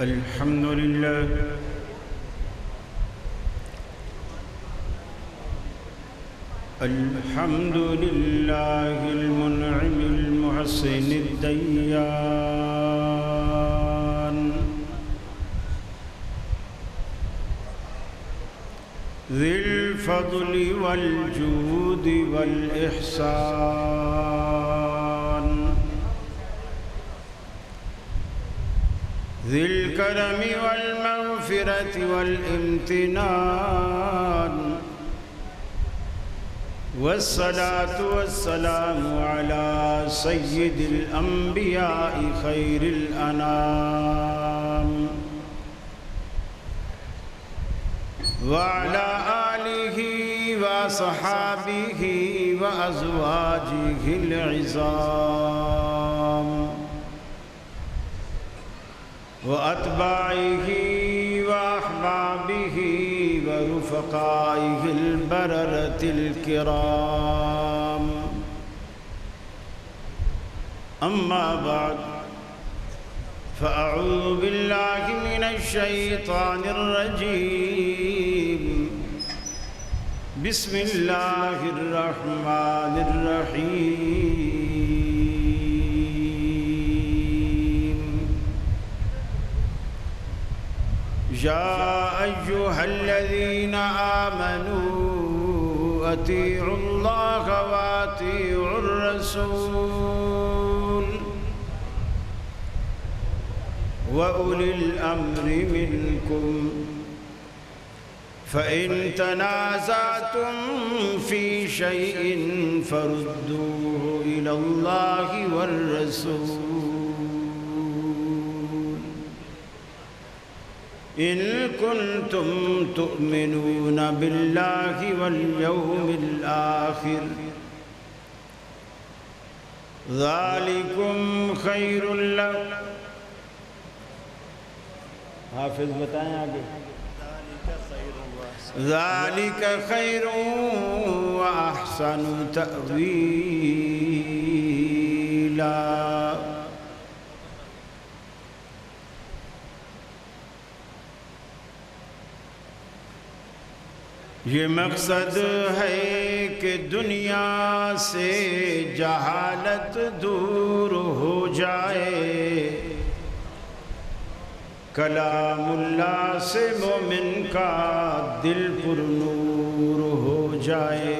الحمد لله الحمد لله المنعم المحسن الديان ذي الفضل والجود والإحسان ذي الكرم والمغفرة والامتنان والصلاة والسلام على سيد الأنبياء خير الأنام وعلى آله وصحابه وأزواجه العظام وأتباعه وأحبابه ورفقائه البررة الكرام أما بعد فأعوذ بالله من الشيطان الرجيم بسم الله الرحمن الرحيم يا أيها الذين آمنوا أطيعوا الله وأطيعوا الرسول وأولي الأمر منكم فإن تنازعتم في شيء فردوه إلى الله والرسول إن كنتم تؤمنون بالله واليوم الآخر ذلكم خير لكم. حافظ بتائیں آگے. ذلك خير وأحسن تأويلا. یہ مقصد ہے کہ دنیا سے جہالت دور ہو جائے، کلام اللہ سے مومن کا دل پر نور ہو جائے.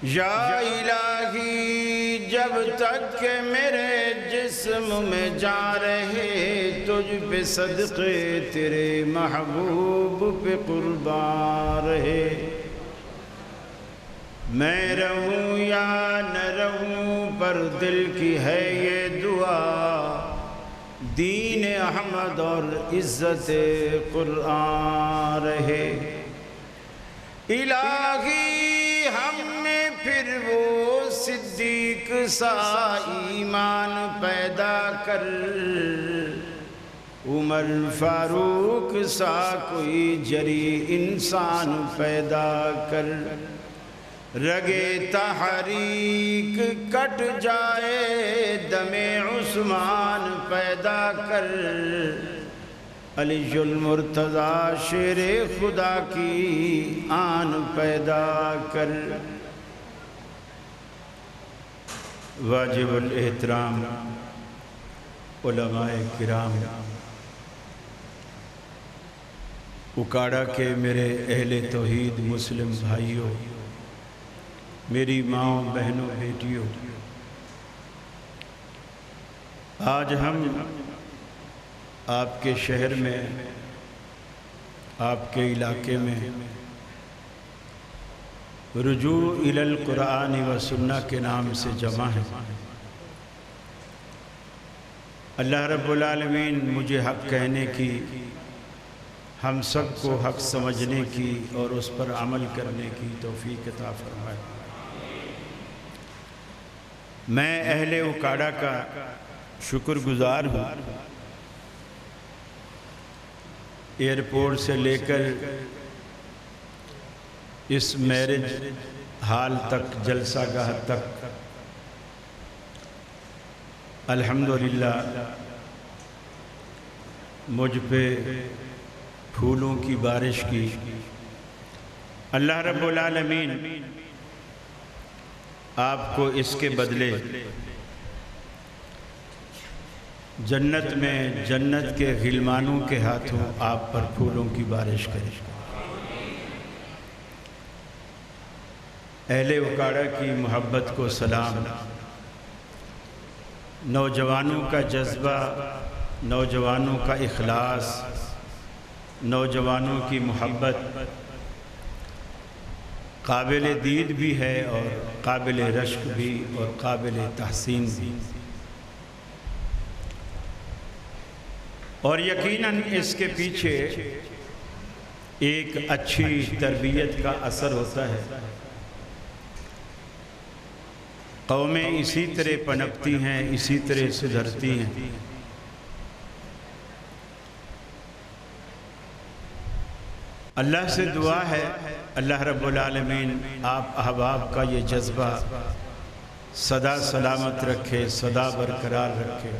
یا الہی جب تک کہ میرے جسم میں جا رہے تجھ پہ صدقے تیرے محبوب پہ قربان رہے. میں رہوں یا نہ رہوں پر دل کی ہے یہ دعا، دین احمد اور عزت قرآن رہے. الہی ہم میں پھر وہ صدیق سا ایمان پیدا کر، عمر فاروق سا کوئی جری انسان پیدا کر. رگے تحریک کٹ جائے دم عثمان پیدا کر. علی المرتضی شیر خدا کی آن پیدا کر. واجب الاحترام علماء کرام، اکاڑا کے میرے اہل توحید مسلم بھائیوں، میری ماں بہنوں بیٹیوں، آج ہم آپ کے شہر میں، آپ کے علاقے میں رجوع الی القرآن و سنہ کے نام سے جمع ہیں. اللہ رب العالمین مجھے حق کہنے کی، ہم سب کو حق سمجھنے کی اور اس پر عمل کرنے کی توفیق عطا فرمائے. میں اہل اکاڑا کا شکر گزار ہوں. ایئرپورٹ سے لے کر اس میرج حال تک، جلسہ گاہ تک الحمدللہ مجھ پہ پھولوں کی بارش کی۔ اللہ رب العالمین آپ کو اس کے بدلے جنت میں جنت کے غلمانوں کے ہاتھوں آپ پر پھولوں کی بارش کرے۔ اہل اکاڑا کی محبت کو سلام، نوجوانوں کا جذبہ، نوجوانوں کا اخلاص، نوجوانوں کی محبت قابل دید بھی ہے اور قابل رشک بھی اور قابل تحسین بھی، اور یقیناً اس کے پیچھے ایک اچھی تربیت کا اثر ہوتا ہے۔ قومیں اسی طرح پنپتی ہیں، اسی طرح سدھرتی ہیں۔ اللہ سے دعا ہے اللہ رب العالمین آپ احباب کا یہ جذبہ سدا سلامت رکھے، سدا برقرار رکھے۔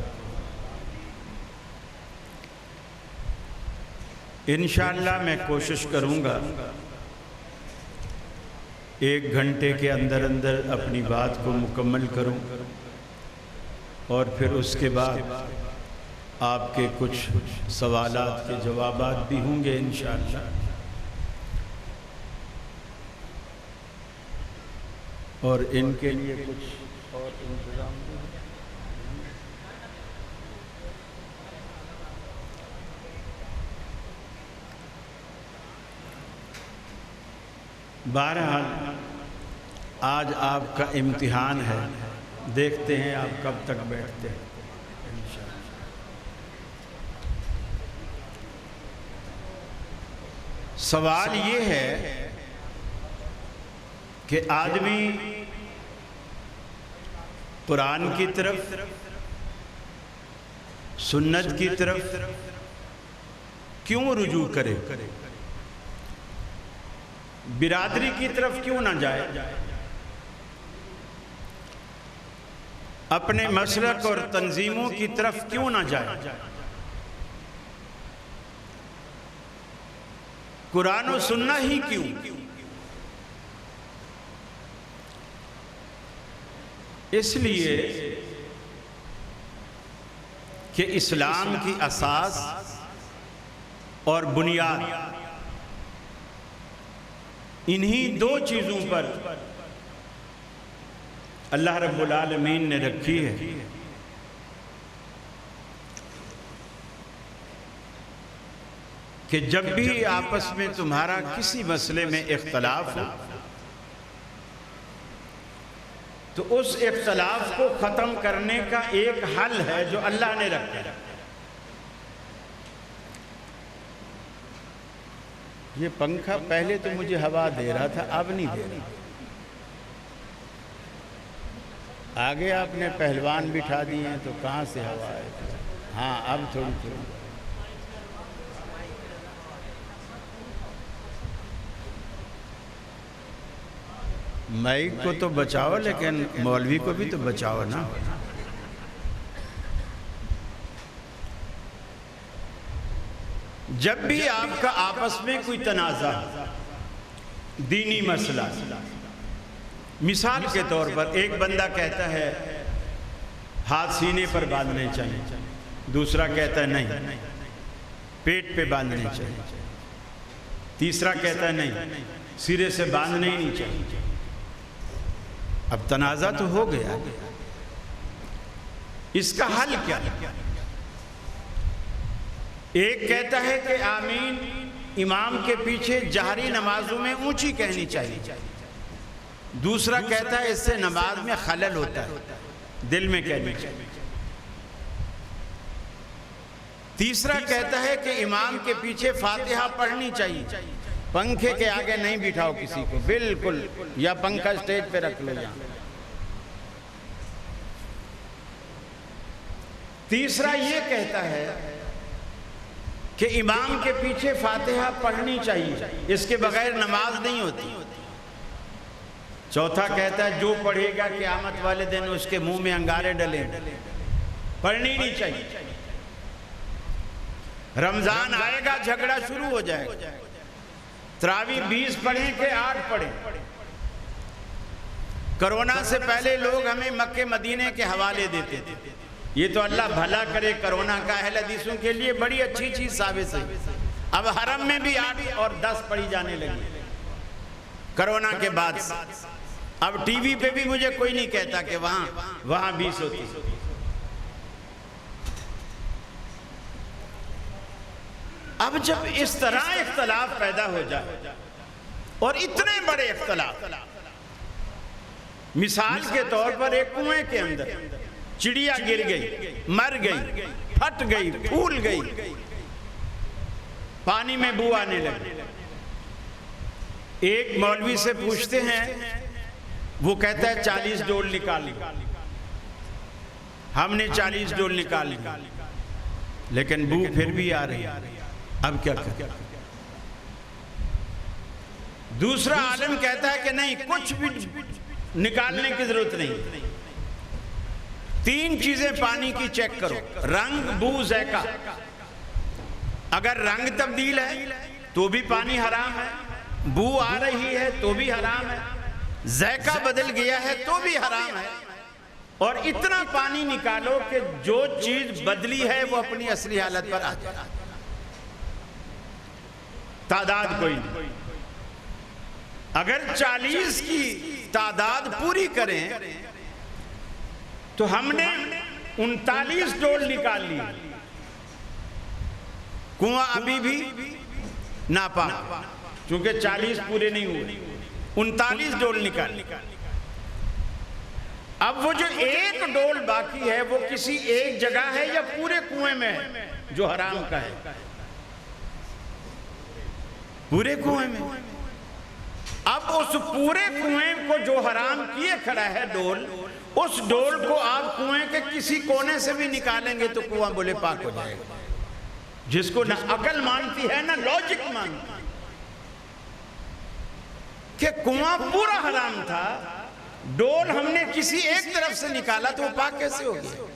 انشاءاللہ میں کوشش کروں گا 1 گھنٹے کے اندر اندر اپنی بات کو مکمل کروں، اور پھر اس کے بعد آپ کے کچھ سوالات کے جوابات بھی ہوں گے انشاءاللہ، اور ان کے لیے کچھ اور انتظام بھی ہے۔ بہرحال آج آپ کا امتحان ہے، دیکھتے ہیں آپ کب تک بیٹھتے ہیں انشاءاللہ۔ سوال یہ ہے کہ آدمی قرآن کی طرف، سنت کی طرف کیوں رجوع کرے، برادری کی طرف کیوں نہ جائے، اپنے مسلک اور تنظیموں کی طرف کیوں نہ جائے، قرآن و سننا ہی کیوں؟ اس لیے کہ اسلام کی اساس اور بنیاد انہی 2 چیزوں پر اللہ رب العالمین نے رکھی ہے۔ کہ جب بھی آپس میں تمہارا کسی مسئلے میں اختلاف ہو تو اس اختلاف کو ختم کرنے کا ایک حل ہے جو اللہ نے رکھا ہے۔ یہ پنکھا پہلے تو مجھے ہوا دے رہا تھا، اب نہیں دے رہا۔ آگے آپ نے پہلوان بٹھا دیے ہیں تو کہاں سے ہوا ہے؟ ہاں اب تھوڑی تھوڑی۔ مائک کو تو بچاؤ لیکن مولوی کو بھی تو بچاؤ نا۔ جب بھی آپ کا آپس میں کوئی تنازع، دینی مسئلہ، مثال کے طور پر ایک بندہ کہتا ہے ہاتھ سینے پر باندھنے چاہیے، دوسرا کہتا ہے نہیں پیٹ پہ باندھنے چاہیے، تیسرا کہتا ہے نہیں سرے سے باندھنے ہی نہیں چاہیے۔ اب تنازع تو ہو گیا، اس کا حل کیا؟ ایک کہتا ہے کہ آمین امام کے پیچھے جہری نمازوں میں اونچی کہنی چاہیے، دوسرا کہتا ہے اس سے نماز میں خلل ہوتا ہے، دل میں کہنی چاہیے، تیسرا کہتا ہے کہ امام کے پیچھے فاتحہ پڑھنی چاہیے، پنکھے کے آگے نہیں بٹھاؤ کسی کو بالکل، یا پنکھا سٹیج پہ رکھ لو یہاں۔ تیسرا یہ کہتا ہے کہ امام کے پیچھے فاتحہ پڑھنی چاہیے، اس کے بغیر نماز نہیں ہوتی۔ چوتھا کہتا ہے جو پڑھے گا قیامت والے دن اس کے منہ میں انگارے ڈلیں، پڑھنی نہیں چاہیے۔ رمضان آئے گا جھگڑا شروع ہو جائے گا، تراویح 20 پڑھیں کہ 8 پڑھیں۔ کرونا سے پہلے لوگ ہمیں مکے مدینے کے حوالے دیتے تھے، یہ تو اللہ بھلا کرے، کرونا کا اہل حدیثوں کے لیے بڑی اچھی چیز ثابت ہے۔ اب حرم میں بھی 8 اور 10 پڑھی جانے لگی کرونا کے بعد سے۔ اب ٹی وی پہ بھی مجھے کوئی نہیں کہتا کہ وہاں 20 ہوتی۔ اب جب اس طرح اختلاف پیدا ہو جائے اور اتنے بڑے اختلاف، مثال کے طور پر ایک کنویں کے اندر چڑیا گر گئی، مر گئی، پھٹ گئی، پھول گئی، پانی میں بو آنے لگی۔ ایک مولوی سے پوچھتے ہیں، وہ کہتا ہے 40 ڈول نکال لی۔ ہم نے 40 ڈول نکال لی، لیکن بو پھر بھی آ رہی، اب کیا کریں؟ دوسرا عالم کہتا ہے کہ نہیں، کچھ بھی نکالنے کی ضرورت نہیں، 3 چیزیں پانی کی چیک کرو، رنگ، بو، ذائقہ۔ اگر رنگ تبدیل ہے تو بھی پانی حرام ہے، بو آ رہی ہے تو بھی حرام ہے، ذائقہ بدل گیا ہے تو بھی حرام ہے، اور اتنا پانی نکالو کہ جو چیز بدلی ہے وہ اپنی اصلی حالت پر آ جائے۔ تعداد کوئی نہیں، اگر 40 کی تعداد پوری کریں تو ہم نے 39 ڈول نکال لی، کنواں ابھی بھی ناپاک، چونکہ 40 پورے نہیں ہوئے، 39 ڈول نکال لی۔ اب وہ جو ایک ڈول باقی ہے وہ کسی ایک جگہ ہے یا پورے کنویں میں ہے جو حرام کا ہے؟ پورے کنویں میں۔ اب اس پورے کنویں کو جو حرام کیے کھڑا ہے ڈول، اس ڈول کو آپ کنویں کے کسی کونے سے بھی نکالیں گے تو کنواں بولے پاک ہو جائے گا، جس کو نہ عقل مانتی ہے نہ لاجک مانتی ہے کہ کنواں پورا حرام تھا، ڈول ہم نے کسی ایک طرف سے نکالا تو وہ پاک کیسے ہو گیا؟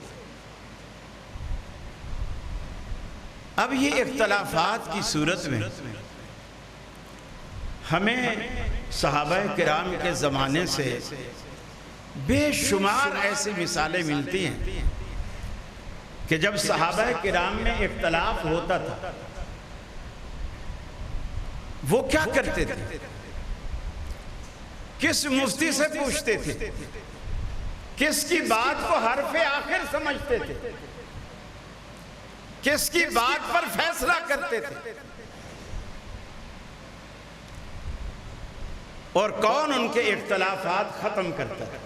اب یہ اختلافات کی صورت میں ہمیں صحابہ کرام کے زمانے سے بے شمار ایسی مثالیں ملتی ہیں کہ جب صحابہ کرام میں اختلاف ہوتا تھا وہ کیا کرتے تھے، کس مفتی سے پوچھتے تھے، کس کی بات کو حرف آخر سمجھتے تھے، کس کی بات پر فیصلہ کرتے تھے، اور کون ان کے اختلافات ختم کرتا ہے؟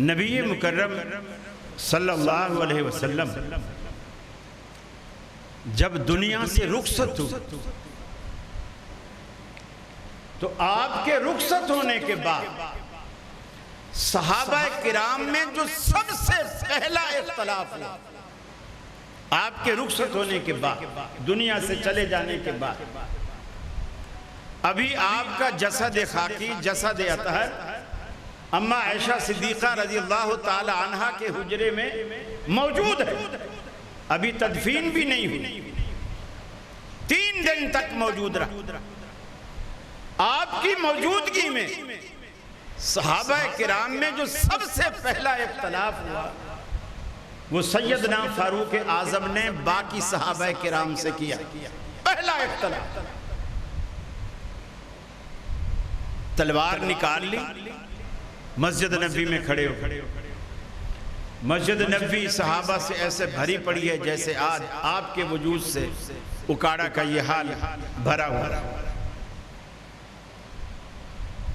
نبی مکرم صلی اللہ علیہ وسلم جب دنیا سے رخصت ہو تو آپ کے رخصت ہونے کے بعد صحابہ کرام میں جو سب سے پہلا اختلاف ہوا، آپ کے رخصت ہونے کے بعد، دنیا سے چلے جانے کے بعد، ابھی آپ کا جسد خاکی، جسد اطہر اماں عائشہ صدیقہ رضی اللہ تعالی عنہ کے حجرے میں موجود ہے، ابھی تدفین بھی نہیں ہوئی، 3 دن تک موجود رہا۔ آپ کی موجودگی میں صحابہ کرام میں جو سب سے پہلا اختلاف ہوا وہ سیدنا فاروق اعظم نے باقی صحابہ کرام سے کیا، پہلا اختلاف۔ تلوار نکال لی، مسجد نبی میں کھڑے ہو، مسجد نبی صحابہ سے ایسے بھری پڑی ہے جیسے آج آپ کے وجود سے اکاڑا کا یہ حال بھرا ہوا۔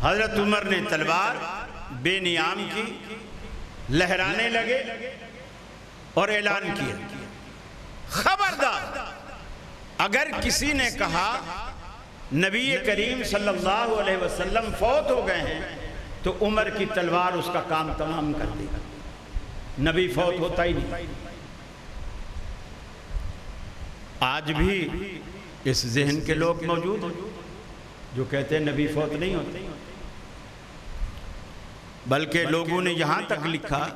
حضرت عمر نے تلوار بے نیام کی، لہرانے لگے اور اعلان کیا، خبردار اگر کسی نے کہا نبی کریم صلی اللہ علیہ وسلم فوت ہو گئے ہیں تو عمر کی تلوار اس کا کام تمام کر دے گا، نبی فوت ہوتا ہی نہیں۔ آج بھی اس ذہن کے لوگ موجود ہیں جو کہتے ہیں نبی فوت نہیں ہوتے، بلکہ لوگوں نے یہاں تک لکھا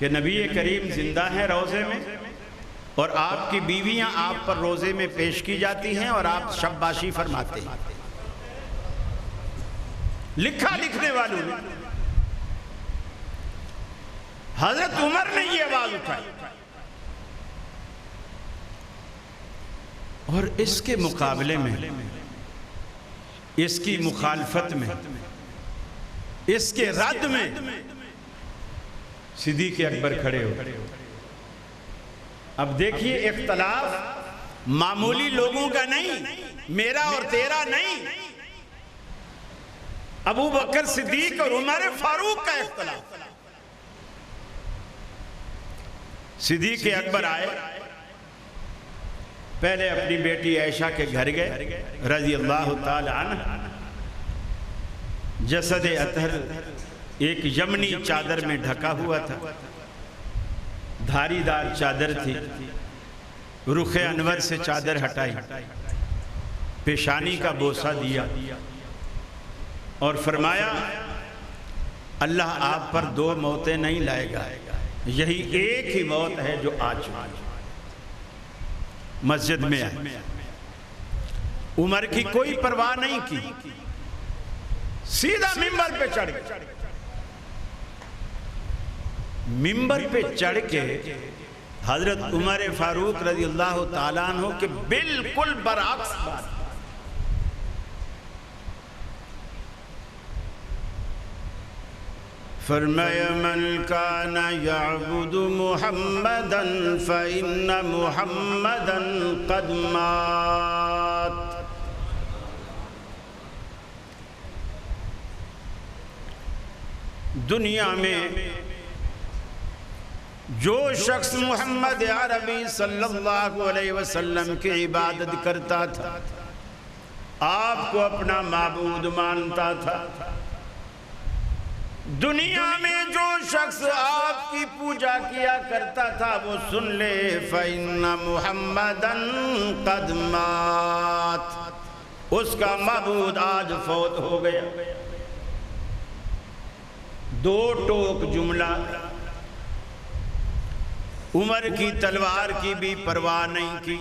کہ نبی کریم زندہ ہیں روضے میں، اور آپ کی بیویاں آپ پر روزے میں پیش کی جاتی ہیں اور آپ شباشی فرماتے ہیں۔ لکھا لکھنے والوں نے، حضرت عمر نے یہ آواز اٹھائی، اور اس کے مقابلے میں، اس کی مخالفت میں، اس کے رد میں صدیق اکبر کھڑے ہو۔ اب دیکھیے اختلاف معمولی لوگوں کا نہیں، میرا اور تیرا نہیں، ابو بکر صدیق اور عمر فاروق کا اختلاف۔ صدیق اکبر آئے، پہلے اپنی بیٹی عائشہ کے گھر گئے رضی اللہ تعالی عنہ، جسد اطہر ایک یمنی چادر میں ڈھکا ہوا تھا، دھاری دار چادر تھی، رخ انور سے چادر ہٹائی، پیشانی کا بوسہ دیا اور فرمایا اللہ آپ پر 2 موتیں نہیں لائے گا، یہی ایک ہی موت ہے جو آج مسجد میں آئی۔ عمر کی کوئی پرواہ نہیں کی، سیدھا ممبر پہ چڑھ گئے۔ ممبر پہ چڑھ کے حضرت عمر فاروق رضی اللہ تعالیٰ عنہ کے بالکل برعکس بات، فرمایا من کان یعبد محمدا فإن محمدا قد مات۔ دنیا میں جو شخص محمد عربی صلی اللہ علیہ وسلم کی عبادت کرتا تھا، آپ کو اپنا معبود مانتا تھا، دنیا میں جو شخص آپ کی پوجا کیا کرتا تھا، وہ سن لے فَإِنَّ مُحَمَّدًا قَدْ مَاتَ، اس کا معبود آج فوت ہو گیا۔ 2 ٹوک جملہ، عمر کی تلوار کی بھی پرواہ نہیں کی۔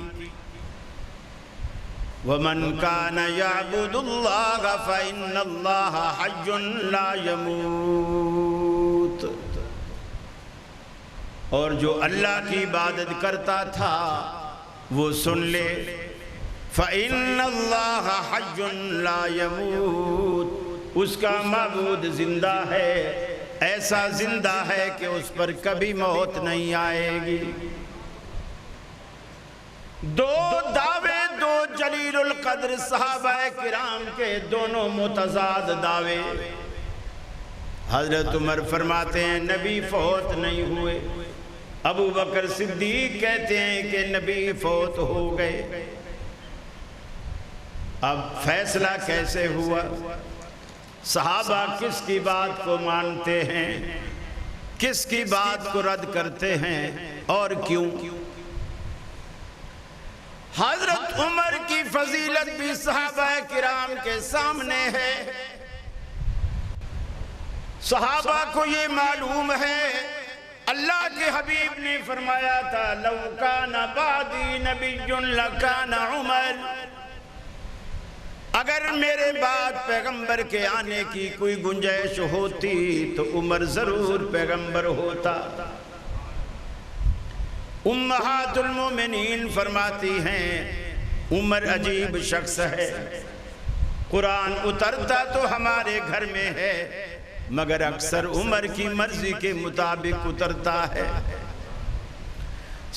وَمَنْ كَانَ يَعْبُدُ اللَّهَ فَإِنَّ اللَّهَ حَيٌّ لَا يَمُوتُ، اور جو اللہ کی عبادت کرتا تھا وہ سن لے فَإِنَّ اللَّهَ حَيٌّ لَا يَمُوتُ، اس کا معبود زندہ ہے، ایسا زندہ ہے کہ اس پر کبھی موت نہیں آئے گی۔ 2 دعوے، 2 جلیل القدر صحابہ کرام کے دونوں متضاد دعوے۔ حضرت عمر فرماتے ہیں نبی فوت نہیں ہوئے، ابو بکر صدیق کہتے ہیں کہ نبی فوت ہو گئے۔ اب فیصلہ کیسے ہوا؟ صحابہ کس کی بات کو مانتے ہیں، کس کی بات کو رد کرتے ہیں اور کیوں؟ حضرت عمر کی فضیلت بھی صحابہ کرام کے سامنے ہے۔ صحابہ کو یہ معلوم ہے، اللہ کے حبیب نے فرمایا تھا لَوْ كَانَ بَعْدِي نَبِيٌّ لَكَانَ عُمَرٌ، اگر میرے بعد پیغمبر کے آنے کی کوئی گنجائش ہوتی تو عمر ضرور پیغمبر ہوتا۔ امہات المومنین فرماتی ہیں عمر عجیب شخص ہے، قرآن اترتا تو ہمارے گھر میں ہے مگر اکثر عمر کی مرضی کے مطابق اترتا ہے۔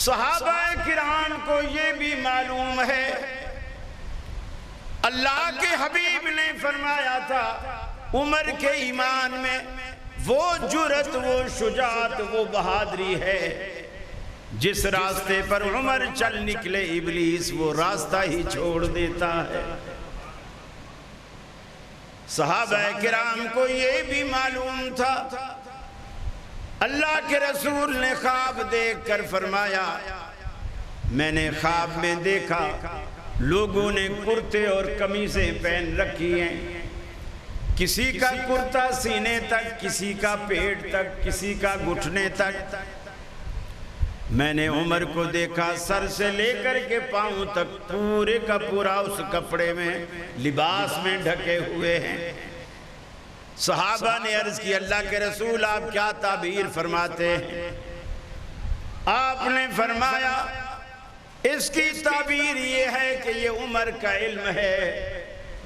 صحابہ کرام کو یہ بھی معلوم ہے، اللہ کے حبیب نے فرمایا تھا عمر کے ایمان میں وہ جرأت، وہ شجاعت، وہ بہادری ہے، جس راستے پر عمر چل نکلے ابلیس وہ راستہ ہی چھوڑ دیتا ہے۔ صحابہ کرام کو یہ بھی معلوم تھا، اللہ کے رسول نے خواب دیکھ کر فرمایا میں نے خواب میں دیکھا لوگوں نے کرتے اور قمیصیں پہن رکھی ہیں، کسی کا کرتا سینے تک، کسی کا پیٹ تک، کسی کا گھٹنے تک۔ میں نے عمر کو دیکھا سر سے لے کر کے پاؤں تک پورے کا پورا اس کپڑے میں، لباس میں ڈھکے ہوئے ہیں۔ صحابہ نے عرض کی اللہ کے رسول آپ کیا تعبیر فرماتے ہیں؟ آپ نے فرمایا اس کی تعبیر یہ ہے کہ یہ عمر کا علم ہے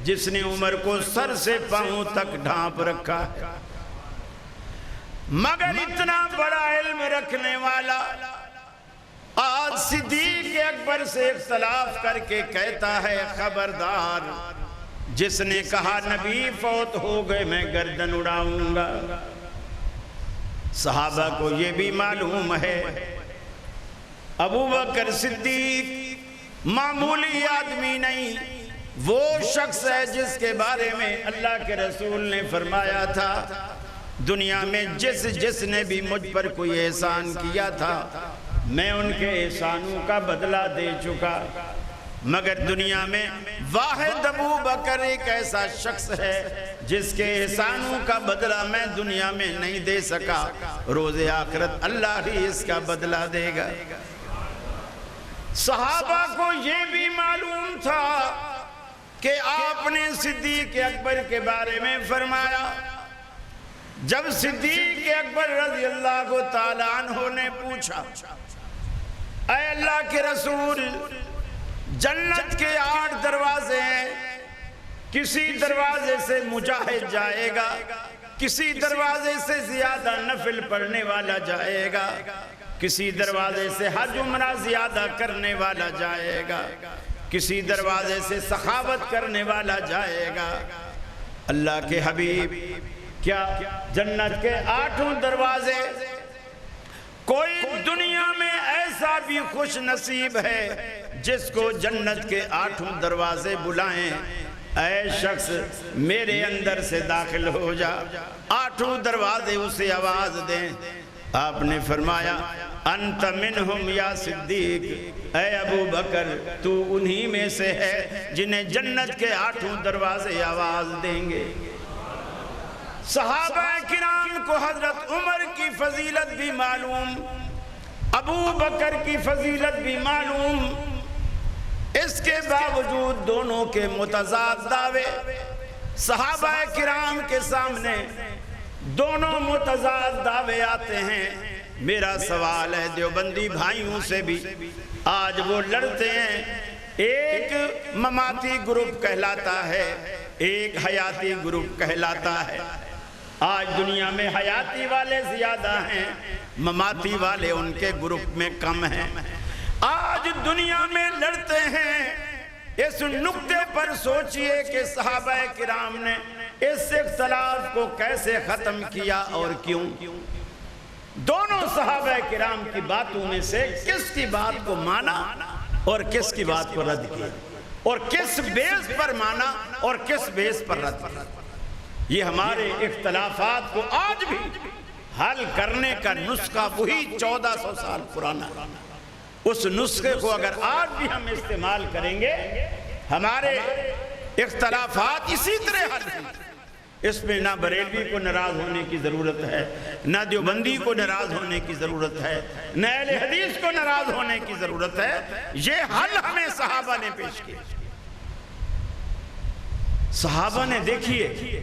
جس نے عمر کو سر سے پاؤں تک ڈھانپ رکھا ہے۔ مگر اتنا بڑا علم رکھنے والا آج صدیق اکبر سے اختلاف کر کے کہتا ہے خبردار، جس نے کہا نبی فوت ہو گئے میں گردن اڑاؤں گا۔ صحابہ کو یہ بھی معلوم ہے ابو بکر صدیق معمولی آدمی نہیں، وہ شخص ہے جس کے بارے میں اللہ کے رسول نے فرمایا تھا دنیا میں جس نے بھی مجھ پر کوئی احسان کیا تھا میں ان کے احسانوں کا بدلہ دے چکا، مگر دنیا میں واحد ابو بکر ایک ایسا شخص ہے جس کے احسانوں کا بدلہ میں دنیا میں نہیں دے سکا، روز آخرت اللہ ہی اس کا بدلہ دے گا۔ صحابہ کو یہ بھی معلوم تھا کہ آپ نے صدیق اکبر کے بارے میں فرمایا، جب صدیق اکبر رضی اللہ تعالیٰ عنہ نے پوچھا اے اللہ کے رسول جنت کے 8 دروازے ہیں، کسی دروازے سے مجاہد جائے گا، کسی دروازے سے زیادہ نفل پڑھنے والا جائے گا، کسی دروازے سے حج عمرہ زیادہ کرنے والا جائے گا، کسی دروازے سے سخاوت کرنے والا جائے گا۔ اللہ کے حبیب کیا جنت کے 8 دروازے کوئی دنیا میں ایسا بھی خوش نصیب ہے جس کو جنت کے 8 دروازے بلائیں اے شخص میرے اندر سے داخل ہو جا، 8 دروازے اسے آواز دیں؟ آپ نے فرمایا انت منہم یا صدیق، اے ابو بکر تو انہی میں سے ہے جنہیں جنت کے 8 دروازے آواز دیں گے۔ صحابہ کرام کو حضرت عمر کی فضیلت بھی معلوم، ابو بکر کی فضیلت بھی معلوم، اس کے باوجود دونوں کے متضاد دعوے صحابہ کرام کے سامنے، دونوں متضاد دعوے آتے ہیں۔ میرا سوال ہے دیوبندی بھائیوں سے بھی، آج وہ لڑتے ہیں، ایک مماتی گروپ کہلاتا ہے، ایک حیاتی گروپ کہلاتا ہے۔ آج دنیا میں حیاتی والے زیادہ ہیں، مماتی والے ان کے گروپ میں کم ہیں۔ آج دنیا میں لڑتے ہیں، اس نقطے پر سوچئے کہ صحابہ کرام نے اس اختلاف کو کیسے ختم کیا اور کیوں؟ دونوں صحابہ کرام کی باتوں میں سے کس کی بات کو مانا اور کس کی بات کو رد کیا، اور کس بیس پر مانا اور کس بیس پر رد کیا؟ یہ ہمارے اختلافات کو آج بھی حل کرنے کا نسخہ وہی 1400 سال پرانا ہے۔ اس نسخے کو اگر آج بھی ہم استعمال کریں گے ہمارے اختلافات اسی طرح حل ہیں۔ اس میں نہ بریلوی کو ناراض ہونے کی ضرورت ہے، نہ دیوبندی کو ناراض ہونے کی ضرورت ہے، نہ اہل حدیث کو ناراض ہونے کی ضرورت ہے۔ یہ حل ہمیں صحابہ نے پیش کیا۔ صحابہ نے دیکھیے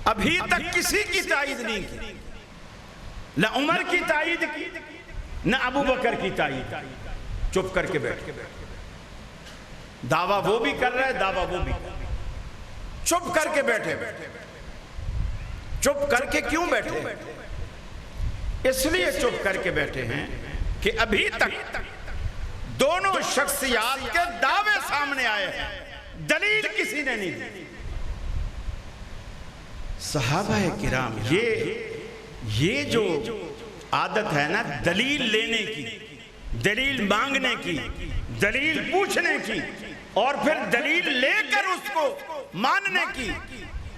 ابھی تک کسی کی تائید نہیں کی، نہ عمر کی تائید کی نہ ابو بکر کی تائید، چپ کر کے بیٹھ، دعویٰ وہ بھی کر رہے دعویٰ وہ بھی کر رہے، چپ کر کے بیٹھے۔ چپ کر کے کیوں بیٹھے؟ اس لیے چپ کر کے بیٹھے ہیں کہ ابھی تک دونوں شخصیات کے دعوے سامنے آئے ہیں، دلیل کسی نے نہیں دی۔ صحابہ کرام یہ جو عادت ہے نا دلیل لینے کی، دلیل مانگنے کی، دلیل پوچھنے کی اور پھر دلیل لے کر اس کو ماننے کی،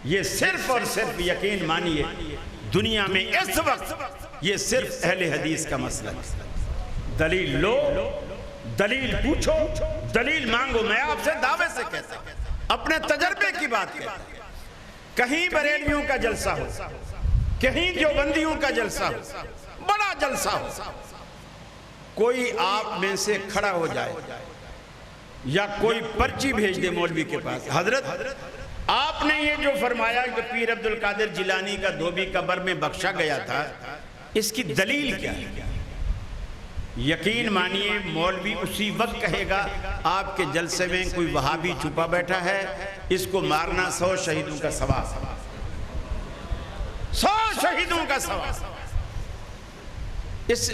یہ صرف اور صرف یقین مانیے دنیا میں اس وقت یہ صرف اہل حدیث کا مسئلہ ہے۔ دلیل لو، دلیل پوچھو، دلیل مانگو۔ میں آپ سے دعوے سے کہتا ہوں، اپنے تجربے کی بات کہتا ہوں، کہیں بریلویوں کا جلسہ ہو، کہیں دیوبندیوں کا جلسہ ہو، بڑا جلسہ ہو، کوئی آپ میں سے کھڑا ہو جائے یا کوئی پرچی بھیج دے مولوی کے پاس، حضرت آپ نے یہ جو فرمایا کہ پیر عبد القادر جیلانی کا دھوبی قبر میں بخشا گیا تھا، اس کی دلیل کیا ہے؟ یقین مانیے مولوی اسی وقت کہے گا آپ کے جلسے میں کوئی وہابی چھپا بیٹھا ہے، اس کو مارنا 100 شہیدوں کا ثواب، 100 شہیدوں کا ثواب۔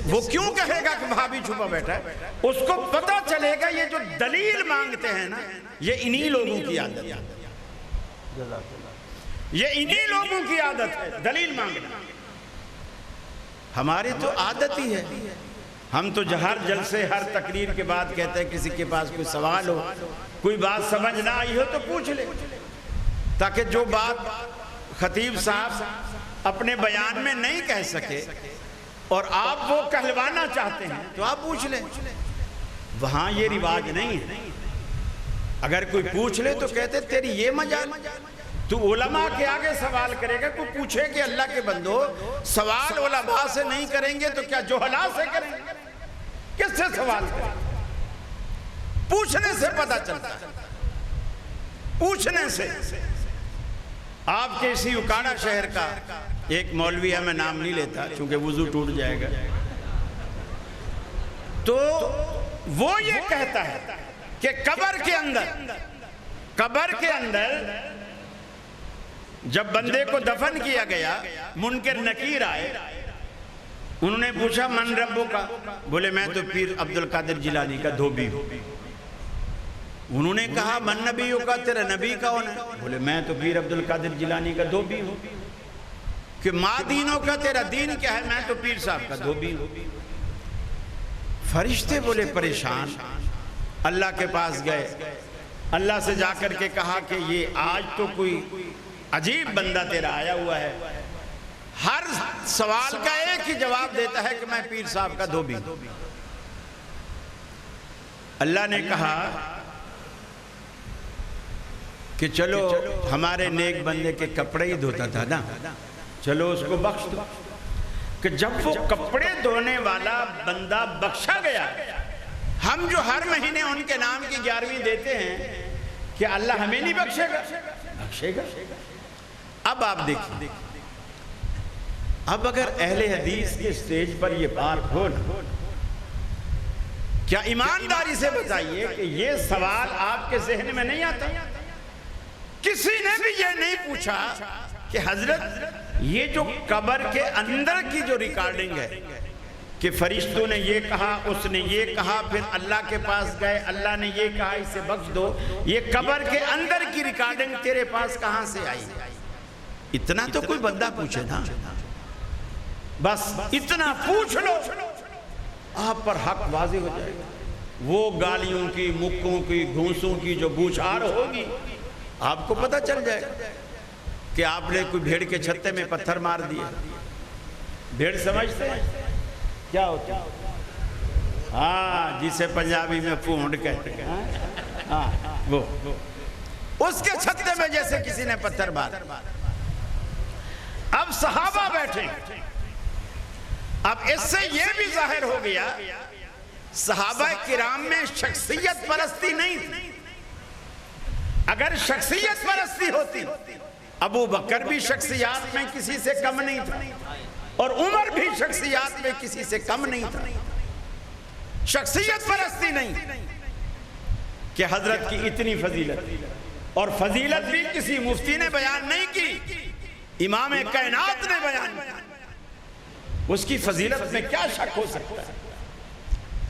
وہ کیوں کہے گا کہ وہابی چھپا بیٹھا ہے؟ اس کو پتا چلے گا یہ جو دلیل مانگتے ہیں نا، یہ انہی لوگوں کی عادت ہے، یہ انہی لوگوں کی عادت ہے دلیل مانگنا۔ ہماری تو عادت ہی ہے، ہم تو ہر جلسے ہر تقریر کے بعد کہتے ہیں کسی کے پاس کوئی سوال ہو، کوئی بات سمجھ نہ آئی ہو تو پوچھ لے، تاکہ جو بات خطیب صاحب اپنے بیان میں نہیں کہہ سکے اور آپ وہ کہلوانا چاہتے ہیں تو آپ پوچھ لیں۔ وہاں یہ رواج نہیں ہے، اگر کوئی پوچھ لے تو کہتے تیری یہ مجال، تو علماء کے آگے سوال کرے گا۔ کوئی پوچھے کہ اللہ کے بندو سوال علماء سے نہیں کریں گے تو کیا جہلاء سے کریں گے؟ کس سے سوال کریں؟ پوچھنے سے پتہ چلتا ہے، پوچھنے سے۔ آپ کے اسی اکاڑا شہر کا ایک مولوی ہے، میں نام نہیں لیتا چونکہ وضو ٹوٹ جائے گا، تو وہ یہ کہتا ہے کہ قبر کے اندر جب بندے کو دفن کیا گیا، منکر نکیر آئے، انہوں نے پوچھا من ربو کا، بولے میں تو پیر عبد القادر جیلانی کا دھوبی ہوں۔ انہوں نے کہا من نبیوں کا، تیرا نبی کون ہے؟ بولے میں تو پیر عبد القادر جیلانی کا دھوبی ہوں۔ کہ ما دینوں کا، تیرا دین کیا ہے؟ میں تو پیر صاحب کا دھوبی ہوں۔ فرشتے بولے پریشان، اللہ کے پاس گئے، اللہ سے جا کر کے کہا کہ یہ آج تو کوئی عجیب بندہ تیرا آیا ہوا ہے، ہر سوال کا ایک ہی جواب دیتا ہے کہ میں پیر صاحب کا دھوبی ہوں۔ اللہ نے کہا کہ چلو ہمارے نیک بندے کے کپڑے ہی دھوتا تھا نا، چلو اس کو بخش دو۔ کہ جب وہ کپڑے دھونے والا بندہ بخشا گیا، ہم جو ہر مہینے ان کے نام کی 11ویں دیتے ہیں، کہ اللہ ہمیں نہیں بخشے گا؟ بخشے گا۔ اب آپ دیکھیں، اب اگر اہل حدیث کے سٹیج پر یہ بات ہو نا، کیا ایمانداری سے بتائیے کہ یہ سوال آپ کے ذہن میں نہیں آتا؟ کسی نے بھی یہ نہیں پوچھا کہ حضرت یہ جو قبر کے اندر کی جو ریکارڈنگ ہے کہ فرشتوں نے یہ کہا، اس نے یہ کہا، پھر اللہ کے پاس گئے، اللہ نے یہ کہا اسے بخش دو، یہ قبر کے اندر کی ریکارڈنگ تیرے پاس کہاں سے آئی؟ اتنا تو کوئی بندہ پوچھے نا، بس اتنا پوچھ لو، آپ پر حق واضح ہو جائے گا۔ وہ گالیوں کی، مکوں کی، گھونسوں کی جو بوچھار ہوگی، آپ کو پتہ چل جائے گا کہ آپ نے کوئی بھیڑ کے چھتے میں پتھر مار دیے۔ بھیڑ سمجھتے ہیں کیا ہوتا ہے؟ ہاں، جسے پنجابی میں پونڈ کہتے ہیں، ہاں وہ اس کے چھتے میں جیسے کسی نے پتھر مار۔ اب صحابہ بیٹھے، اب اس سے یہ بھی ظاہر ہو گیا صحابہ کرام میں شخصیت پرستی نہیں تھی۔ اگر شخصیت پرستی ہوتی، ابو بکر بھی شخصیات میں کسی سے کم نہیں تھا اور عمر بھی شخصیات میں کسی سے کم نہیں تھا۔ شخصیت پرستی نہیں کہ حضرت کی اتنی فضیلت، اور فضیلت بھی کسی مفتی نے بیان نہیں کی، امام کائنات نے بیان کی۔ اس کی فضیلت میں کیا شک ہو سکتا ہے؟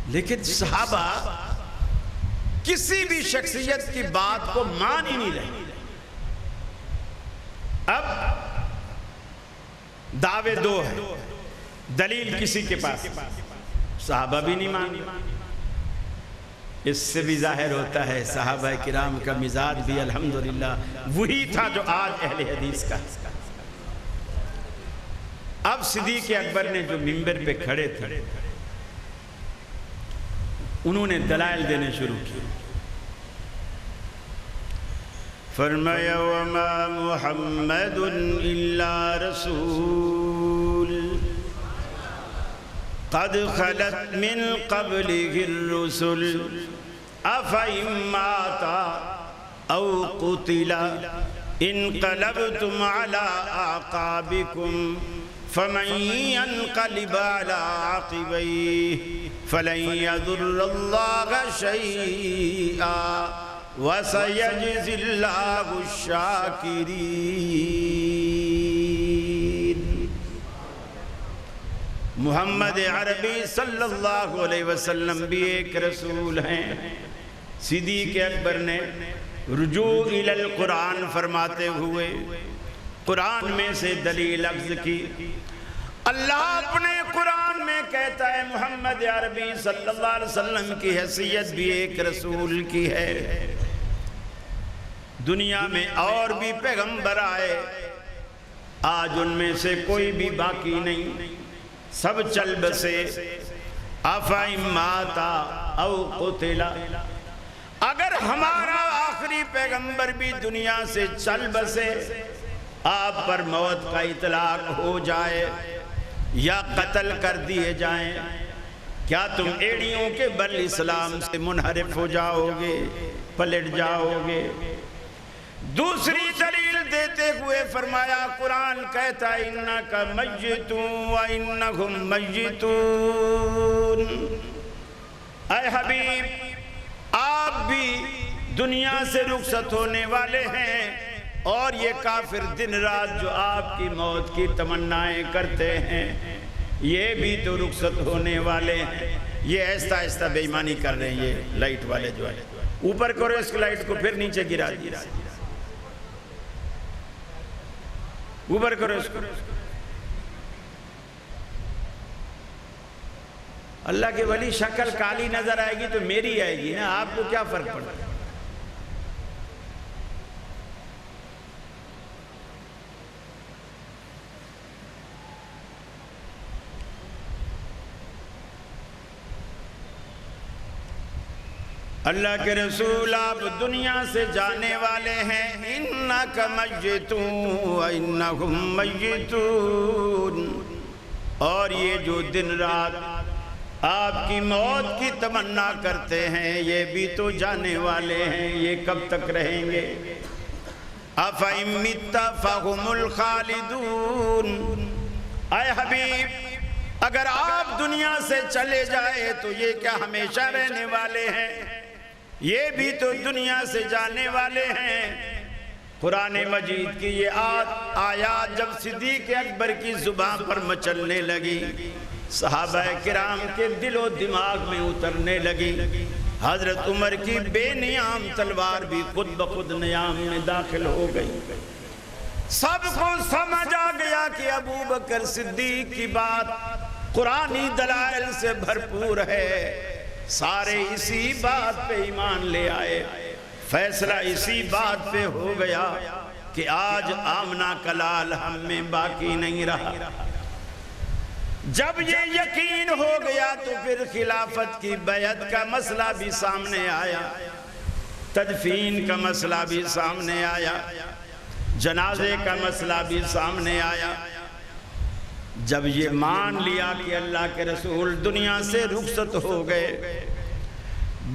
لیکن صحابہ کسی بھی شخصیت کی بات کو مان ہی نہیں رہے۔ اب دعوے دو ہیں، دلیل کسی کے پاس، صحابہ بھی نہیں مانی۔ اس سے بھی ظاہر ہوتا ہے صحابہ کرام کا مزاج بھی الحمدللہ وہی تھا جو آج اہل حدیث کا۔ اب صدیق اکبر نے جو منبر پہ کھڑے تھے، انہوں نے دلائل دینے شروع کی۔ فرمایا وما محمد الا رسول قد خلت من قبله الرسل افإن مات او قتل انقلبتم على اعقابكم فمن ينقلب على عقبيه فلن يضر الله شيئا وسيجزي الله الشاكرين۔ محمد عربی صلی اللہ علیہ وسلم بھی ایک رسول ہیں۔ صدیق اکبر نے رجوع الی القرآن فرماتے ہوئے قرآن میں سے دلیل اخذ کی۔ اللہ اپنے قرآن میں کہتا ہے محمد عربی صلی اللہ علیہ وسلم کی حیثیت بھی ایک رسول کی ہے۔ دنیا میں اور بھی پیغمبر آئے، آج ان میں سے کوئی بھی باقی نہیں، سب چل بسے۔ افإن مات او قتل، اگر ہمارا آخری پیغمبر بھی دنیا سے چل بسے، آپ پر موت کا اطلاق ہو جائے یا قتل کر دیے جائیں، کیا تم ایڑیوں کے بل اسلام سے منحرف ہو جاؤ گے، پلٹ جاؤ گے؟ دوسری دلیل دیتے ہوئے فرمایا قرآن کہتا ہے انک میت وانہم میتون۔ اے حبیب، آپ بھی دنیا سے رخصت ہونے والے ہیں، اور یہ کافر دن رات جو آپ کی موت کی تمنائیں کرتے ہیں یہ بھی تو رخصت ہونے والے ہیں۔ یہ آہستہ آہستہ بے ایمانی کر رہے ہیں۔ یہ لائٹ والے جو ہے اوپر کرو اس لائٹ کو، پھر نیچے گرا دیا، اوپر کرو اس کو۔ اللہ کے ولی شکل کالی نظر آئے گی تو میری آئے گی نا، آپ کو کیا فرق پڑتا ہے؟ اللہ کے رسول آپ دنیا سے جانے والے ہیں۔ انک میت وانہم میتون، اور یہ جو دن رات آپ کی موت کی تمنا کرتے ہیں یہ بھی تو جانے والے ہیں، یہ کب تک رہیں گے؟ افإن مت فہم الخالدون۔ اے حبیب، اگر آپ دنیا سے چلے جائے تو یہ کیا ہمیشہ رہنے والے ہیں؟ یہ بھی تو دنیا سے جانے والے ہیں۔ قرآن مجید کی یہ آیات جب صدیق اکبر کی زبان پر مچلنے لگی، صحابہ کرام کے دل و دماغ میں اترنے لگی، حضرت عمر کی بے نیام تلوار بھی خود بخود نیام میں داخل ہو گئی۔ سب کو سمجھ آ گیا کہ ابو بکر صدیق کی بات قرآنی دلائل سے بھرپور ہے، سارے اسی بات پہ ایمان لے آئے۔ فیصلہ اسی بات پہ ہو گیا کہ آج آمنہ کا لال ہم میں باقی نہیں رہا۔ جب یہ یقین ہو گیا تو پھر خلافت کی بیعت کا مسئلہ بھی سامنے آیا، تدفین کا مسئلہ بھی سامنے آیا، جنازے کا مسئلہ بھی سامنے آیا۔ جب یہ مان لیا کہ اللہ کے رسول دنیا سے رخصت ہو گئے،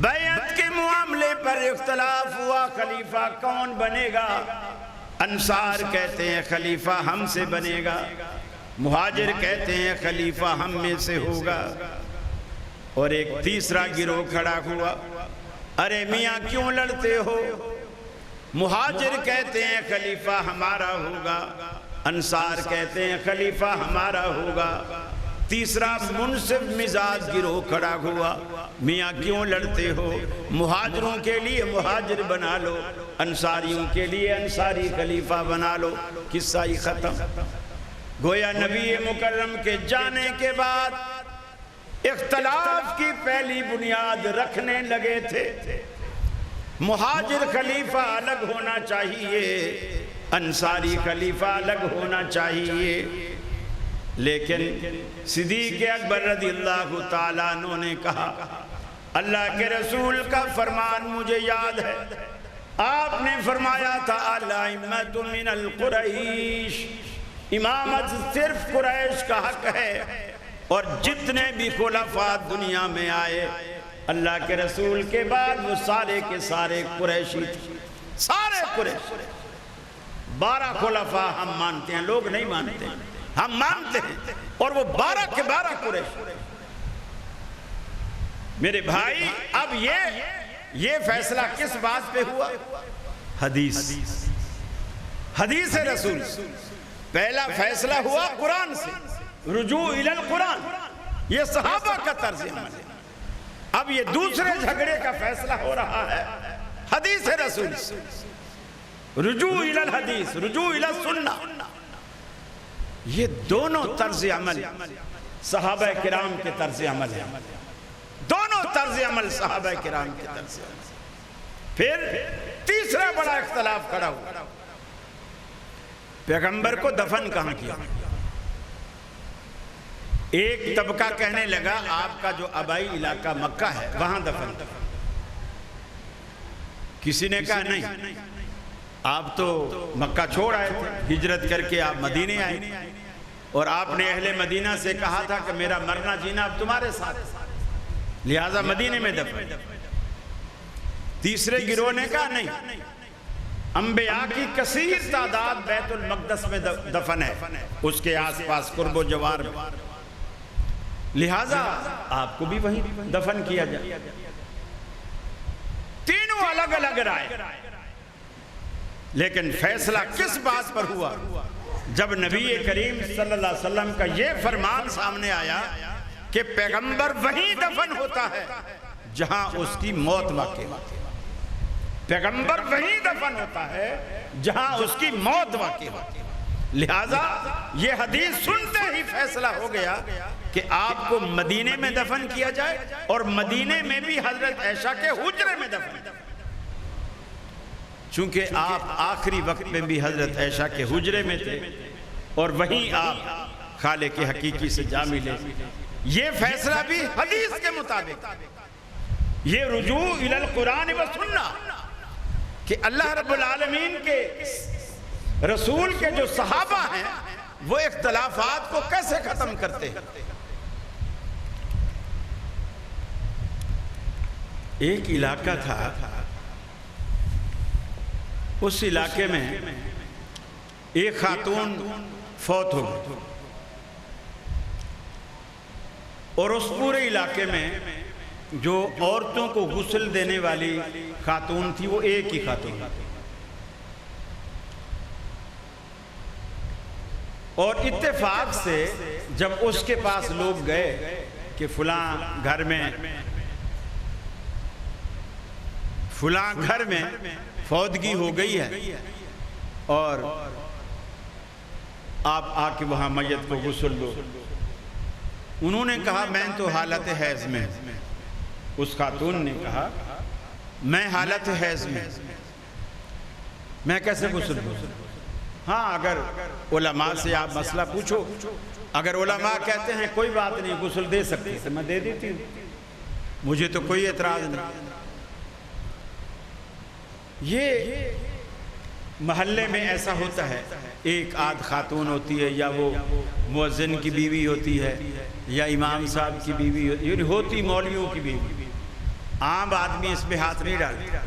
بیعت کے معاملے پر اختلاف ہوا، خلیفہ کون بنے گا؟ انصار کہتے ہیں خلیفہ ہم سے بنے گا، مہاجر کہتے ہیں خلیفہ ہم میں سے ہوگا، اور ایک تیسرا گروہ کھڑا ہوا، ارے میاں کیوں لڑتے ہو؟ مہاجر کہتے ہیں خلیفہ ہمارا ہوگا، انصار کہتے ہیں خلیفہ ہمارا ہوگا، تیسرا منصف مزاج گروہ کھڑا ہوا، میاں کیوں لڑتے ہو؟ مہاجروں کے لیے مہاجر بنا لو، انصاریوں کے لیے انصاری خلیفہ بنا لو، قصہ ہی ختم۔ گویا نبی مکرم کے جانے کے بعد اختلاف کی پہلی بنیاد رکھنے لگے تھے، مہاجر خلیفہ الگ ہونا چاہیے، انصاری خلیفہ الگ ہونا چاہیے، لیکن صدیق اکبر رضی اللہ تعالیٰ عنہ نے کہا اللہ کے رسول کا فرمان مجھے یاد ہے، آپ نے فرمایا تھا الائمۃ من القریش، امامت صرف قریش کا حق ہے، اور جتنے بھی خلفاء دنیا میں آئے اللہ کے رسول کے بعد وہ سارے کے سارے قریشی تھے، سارے قریش۔ 12 خلفاء ہم مانتے ہیں، لوگ نہیں مانتے، ہم مانتے ہیں، اور وہ 12 کے 12 قریش۔ میرے بھائی اب یہ فیصلہ کس بات پہ ہوا؟ حدیث رسول۔ پہلا فیصلہ ہوا قرآن سے، رجوع الی القرآن، یہ صحابہ کا طرز عمل ہے۔ اب یہ دوسرے جھگڑے کا فیصلہ ہو رہا ہے حدیث رسول سے، رجوع الی الحدیث، رجوع الی السنہ۔ یہ دونوں طرز عمل صحابہ کرام کے طرز عمل ہے، دونوں طرز عمل صحابہ کرام کے طرز عمل۔ پھر تیسرا بڑا اختلاف کھڑا ہوا، پیغمبر کو دفن کہاں کیا؟ ایک طبقہ کہنے لگا آپ کا جو آبائی علاقہ مکہ ہے وہاں دفن۔ کسی نے کہا نہیں، آپ تو مکہ چھوڑ آئے تھے، ہجرت کر کے آپ مدینے آئے، اور آپ نے اہل مدینہ سے کہا تھا کہ میرا مرنا جینا اب تمہارے ساتھ، لہٰذا مدینے میں دفن۔ تیسرے گروہ نے کہا نہیں، انبیاء کی کثیر تعداد بیت المقدس میں دفن ہے، اس کے آس پاس قرب و جوار میں، لہٰذا آپ کو بھی وہیں دفن کیا جائے۔ تینوں الگ الگ رائے، لیکن فیصلہ کس بات پر ہوا؟ جب نبی کریم صلی اللہ علیہ وسلم کا یہ فرمان سامنے آیا کہ پیغمبر وہیں دفن ہوتا ہے جہاں اس کی موت واقع ہوتی ہے، پیغمبر وہیں دفن ہوتا ہے جہاں اس کی موت واقع ہوتی ہے، لہٰذا یہ حدیث سنتے ہی فیصلہ ہو گیا کہ آپ کو مدینے میں دفن کیا جائے، اور مدینے میں بھی حضرت عائشہ کے حجرے میں دفن۔ چونکہ آپ آخری وقت میں بھی حضرت عائشہ کے حجرے میں تھے، اور وہیں آپ خالق حقیقی سے جا ملے۔ یہ فیصلہ بھی حدیث کے مطابق، یہ رجوع الی القرآن و سنہ، کہ اللہ رب العالمین کے رسول کے جو صحابہ ہیں وہ اختلافات کو کیسے ختم کرتے ہیں۔ ایک علاقہ تھا، اس علاقے میں ایک خاتون فوت ہو گئی، اور اس پورے علاقے میں جو عورتوں کو غسل دینے والی خاتون تھی وہ ایک ہی خاتون، اور اتفاق سے جب اس کے پاس لوگ گئے کہ فلاں گھر میں فوتگی ہو گئی ہے، اور آپ آ کے وہاں میت کو غسل دو، انہوں نے کہا میں تو حالت حیض میں، اس خاتون نے کہا میں حالت حیض میں کیسے غسل دوں؟ ہاں اگر علماء سے آپ مسئلہ پوچھو، اگر علماء کہتے ہیں کوئی بات نہیں غسل دے سکتے تو میں دے دیتی ہوں، مجھے تو کوئی اعتراض نہیں۔ یہ محلے میں ایسا ہوتا ہے، ایک آدھ خاتون ہوتی ہے، یا وہ مؤذن کی بیوی ہوتی ہے، یا امام صاحب کی بیوی ہوتی، مولویوں کی بیوی، عام آدمی اس میں ہاتھ نہیں ڈالتے۔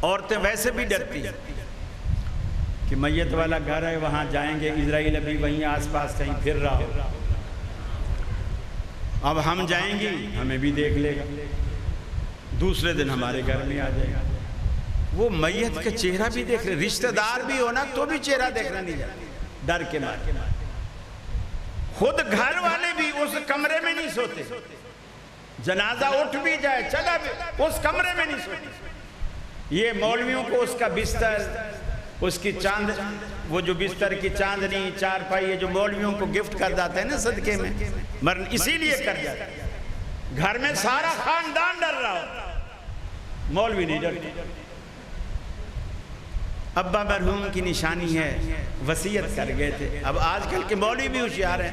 عورتیں ویسے بھی ڈرتی ہیں کہ میت والا گھر ہے، وہاں جائیں گے، اسرائیل ابھی وہیں آس پاس کہیں پھر رہا ہو، اب ہم جائیں گی ہمیں بھی دیکھ لے گا، دوسرے دن ہمارے گھر میں آ جائے گا۔ وہ میت کا چہرہ بھی دیکھ رہے، رشتہ دار بھی ہونا تو بھی چہرہ دیکھنا نہیں جاتا، ڈر کے مارے۔ خود گھر والے بھی اس کمرے میں نہیں سوتے، جنازہ اٹھ بھی جائے چلا بھی اس کمرے میں نہیں سوتے۔ یہ مولویوں کو اس کا بستر، اس کی چاند، وہ جو بستر کی چاندنی چارپائی ہے جو مولویوں کو گفٹ کر جاتے ہیں نا صدقے میں، مرن اسی لیے کر جاتے ہیں۔ گھر میں سارا خاندان ڈر رہا ہو، مولوی نہیں ڈرتے۔ ابا مرحوم کی نشانی ہے، وصیت کر گئے تھے۔ اب آج کل کے مولوی بھی ہوشیار ہیں،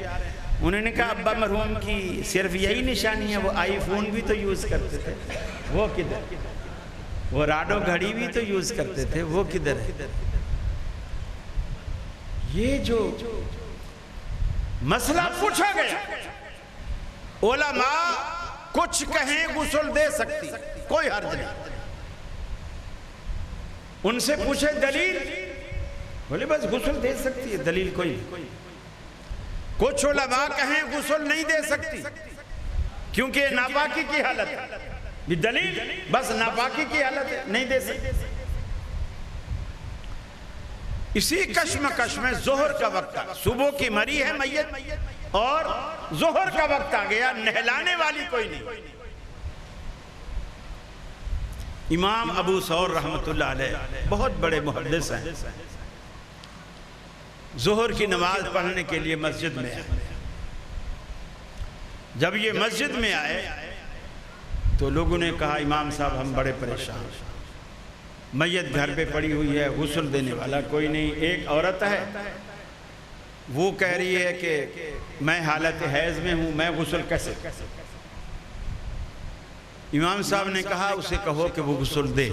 انہوں نے کہا ابا مرحوم کی صرف یہی نشانی ہے، وہ آئی فون بھی تو یوز کرتے تھے، وہ کدھر؟ وہ راڈو گھڑی بھی تو یوز کرتے تھے، وہ کدھر ہے؟ یہ جو مسئلہ پوچھا گیا، علماء کچھ کہیں غسل دے سکتی، کوئی حرج نہیں. ان سے پوچھے دلیل، بولے بس غسل دے سکتی ہے، دلیل کوئی. کچھ علماء کہیں غسل نہیں دے سکتی کیونکہ یہ ناپاکی کی حالت ہے، بھی دلیل بس ناپاکی کی حالت ہے، نہیں دے سکتی. اسی کشمکش میں ظہر کا وقت آ، صبح کی مری ہے میت اور ظہر کا وقت آ گیا، نہلانے والی کوئی نہیں. امام ابو ثور رحمت اللہ علیہ بہت بڑے محدث ہیں، ظہر کی نماز پڑھنے کے لیے مسجد میں آئے. جب یہ مسجد میں آئے تو لوگوں نے کہا امام صاحب ہم بڑے پریشان ہیں، میت گھر پہ پڑی ہوئی ہے، غسل دینے والا کوئی نہیں. ایک عورت ہے وہ کہہ رہی ہے کہ میں حالت حیض میں ہوں، میں غسل کیسے؟ امام صاحب نے کہا اسے کہو کہ وہ غسل دے.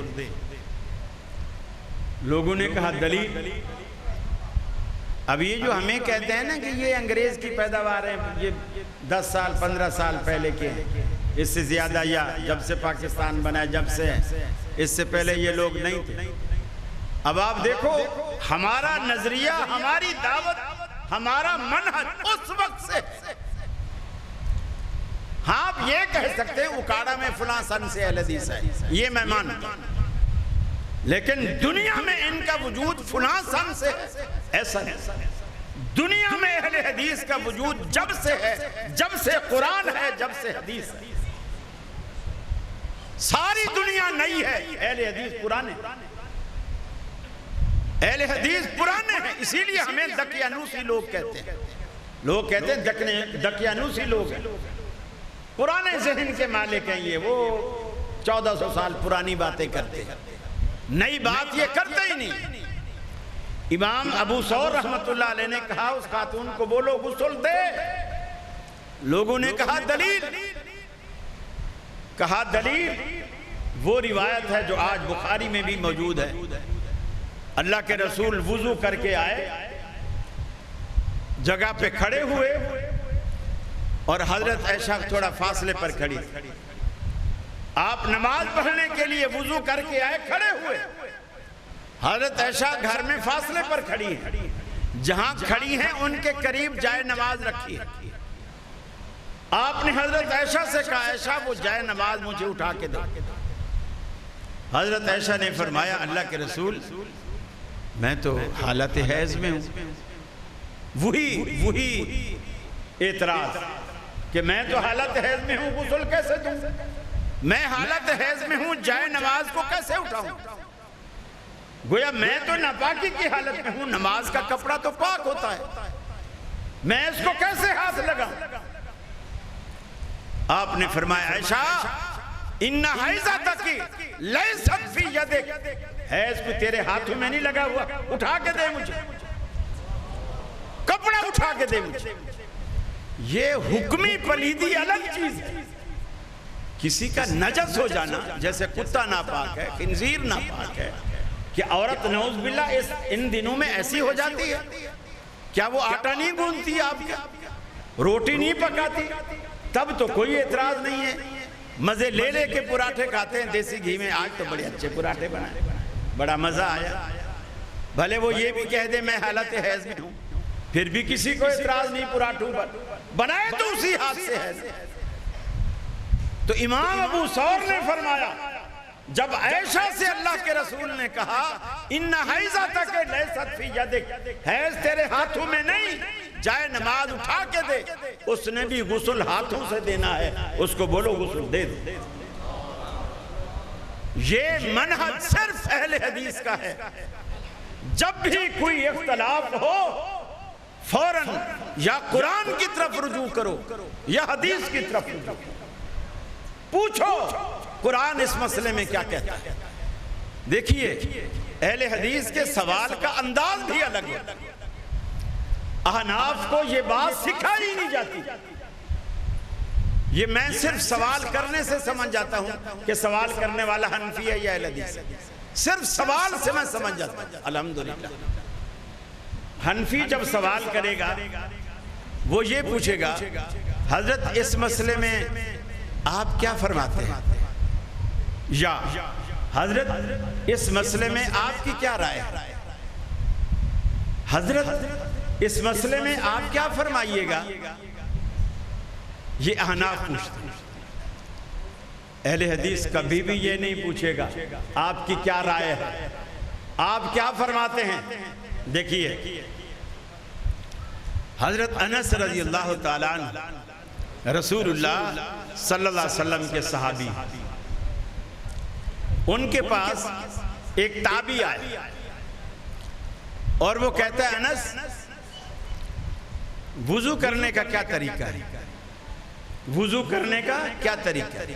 لوگوں نے کہا دلیل؟ اب یہ جو ہمیں کہتے ہیں نا کہ یہ انگریز کی پیداوار ہے، یہ 10 سال 15 سال پہلے کے ہیں، اس سے زیادہ یا جب سے پاکستان بنا جب سے، اس سے پہلے یہ لوگ نہیں تھے. اب آپ دیکھو ہمارا نظریہ، ہماری دعوت، ہمارا منہج اس وقت سے. ہاں آپ یہ کہہ سکتے ہیں اکاڑا میں فلاں سن سے اہل حدیث ہے، یہ میں مانتا ہوں، لیکن دنیا میں ان کا وجود فلاں سن سے ہے ایسا نہیں. دنیا میں اہل حدیث کا وجود جب سے ہے، جب سے قرآن ہے، جب سے حدیث ہے. ساری دنیا نئی ہے، اہل حدیث پرانے. اہل حدیث پرانے ہیں، اسی لیے ہمیں دقیانوسی لوگ کہتے ہیں. لوگ کہتے ہیں دقیانوسی لوگ ہیں، پرانے ذہن کے مالک ہیں، یہ وہ 1400 سال پرانی باتیں کرتے ہیں، نئی بات یہ کرتے ہی نہیں. امام ابو ثور رحمت اللہ علیہ نے کہا اس خاتون کو بولو غسل دے. لوگوں نے کہا دلیل؟ کہا دلیل وہ روایت ہے جو آج بخاری میں بھی موجود ہے. اللہ کے رسول وضو کر کے آئے، جگہ پہ کھڑے ہوئے اور حضرت عائشہ تھوڑا فاصلے پر کھڑی. آپ نماز پڑھنے کے لیے وضو کر کے آئے، کھڑے ہوئے. حضرت عائشہ گھر میں فاصلے پر کھڑی ہیں، جہاں کھڑی ہیں ان کے قریب جائے نماز رکھی ہے. آپ نے حضرت عائشہ سے کہا عائشہ وہ جائے نماز مجھے اٹھا کے دو. حضرت عائشہ نے فرمایا اللہ کے رسول میں تو حالت حیض میں ہوں. وہی اعتراض کہ میں تو حالت حیض میں ہوں، غسل کیسے دوں؟ میں حالت حیض میں ہوں، جائے نماز کو کیسے اٹھاؤں؟ گویا میں تو ناپاکی کی حالت میں ہوں، نماز کا کپڑا تو پاک ہوتا ہے، میں اس کو کیسے ہاتھ لگاؤں؟ آپ نے فرمایا عائشہ ان حیضتک لیست فی یدک، حیض کو تیرے ہاتھوں میں نہیں لگا ہوا، اٹھا کے دے مجھے، کپڑا اٹھا کے دے مجھے. یہ حکمی پلیدی الگ چیز ہے. کسی کا نجس ہو جانا، جیسے کتا ناپاک ہے، خنزیر ناپاک ہے، کہ عورت نعوذ باللہ ان دنوں میں ایسی ہو جاتی ہے، کیا وہ آٹا نہیں گوندتی آپ کا، روٹی نہیں پکاتی؟ تب تو کوئی اعتراض نہیں ہے، مزے لے لے کے پراٹھے کھاتے ہیں دیسی گھی میں. آج تو بڑے اچھے پراٹھے بنائے، بڑا مزہ آیا. بھلے وہ یہ بھی کہہ دے میں حالت حیض میں ہوں، پھر بھی کسی کو اعتراض نہیں پراٹھوں پر، بنائے تو اسی ہاتھ سے حیض. تو امام ابو ثور نے فرمایا جب عائشہ سے اللہ کے رسول نے کہا ان حیضتک لیست فی یدک، حیض تیرے ہاتھوں میں نہیں، جائے نماز اٹھا کے دے، اس نے بھی غسل ہاتھوں سے دینا ہے، اس کو بولو غسل دے دو. یہ منہج صرف اہل حدیث کا ہے. جب بھی کوئی اختلاف ہو فوراً یا قرآن کی طرف رجوع کرو یا حدیث کی طرف رجوع کرو، پوچھو قرآن اس مسئلے میں کیا کہتا ہے. دیکھیے اہل حدیث کے سوال کا انداز بھی الگ ہے. احناف کو یہ بات سکھائی نہیں جاتی. یہ میں صرف سوال کرنے سے سمجھ جاتا ہوں کہ سوال کرنے والا حنفی ہے یا اہل حدیث ہے، صرف سوال سے میں سمجھ جاتا ہوں۔ الحمدللہ حنفی جب سوال کرے گا وہ یہ پوچھے گا حضرت اس مسئلے میں آپ کیا فرماتے ہیں، یا حضرت اس مسئلے میں آپ کی کیا رائے ہے، حضرت اس مسئلے میں آپ کیا فرمائیے گا۔ یہ احناف پوچھتے ہیں۔ اہل حدیث کبھی بھی یہ نہیں پوچھے گا آپ کی کیا رائے ہے، آپ کیا فرماتے ہیں۔ دیکھیے حضرت انس رضی اللہ تعالیٰ عنہ رسول اللہ صلی اللہ علیہ وسلم کے صحابی، ان کے پاس ایک تابعی آئے اور وہ کہتا ہے انس وضو کرنے کا کیا طریقہ ہے، وضو کرنے کا کیا طریقہ ہے۔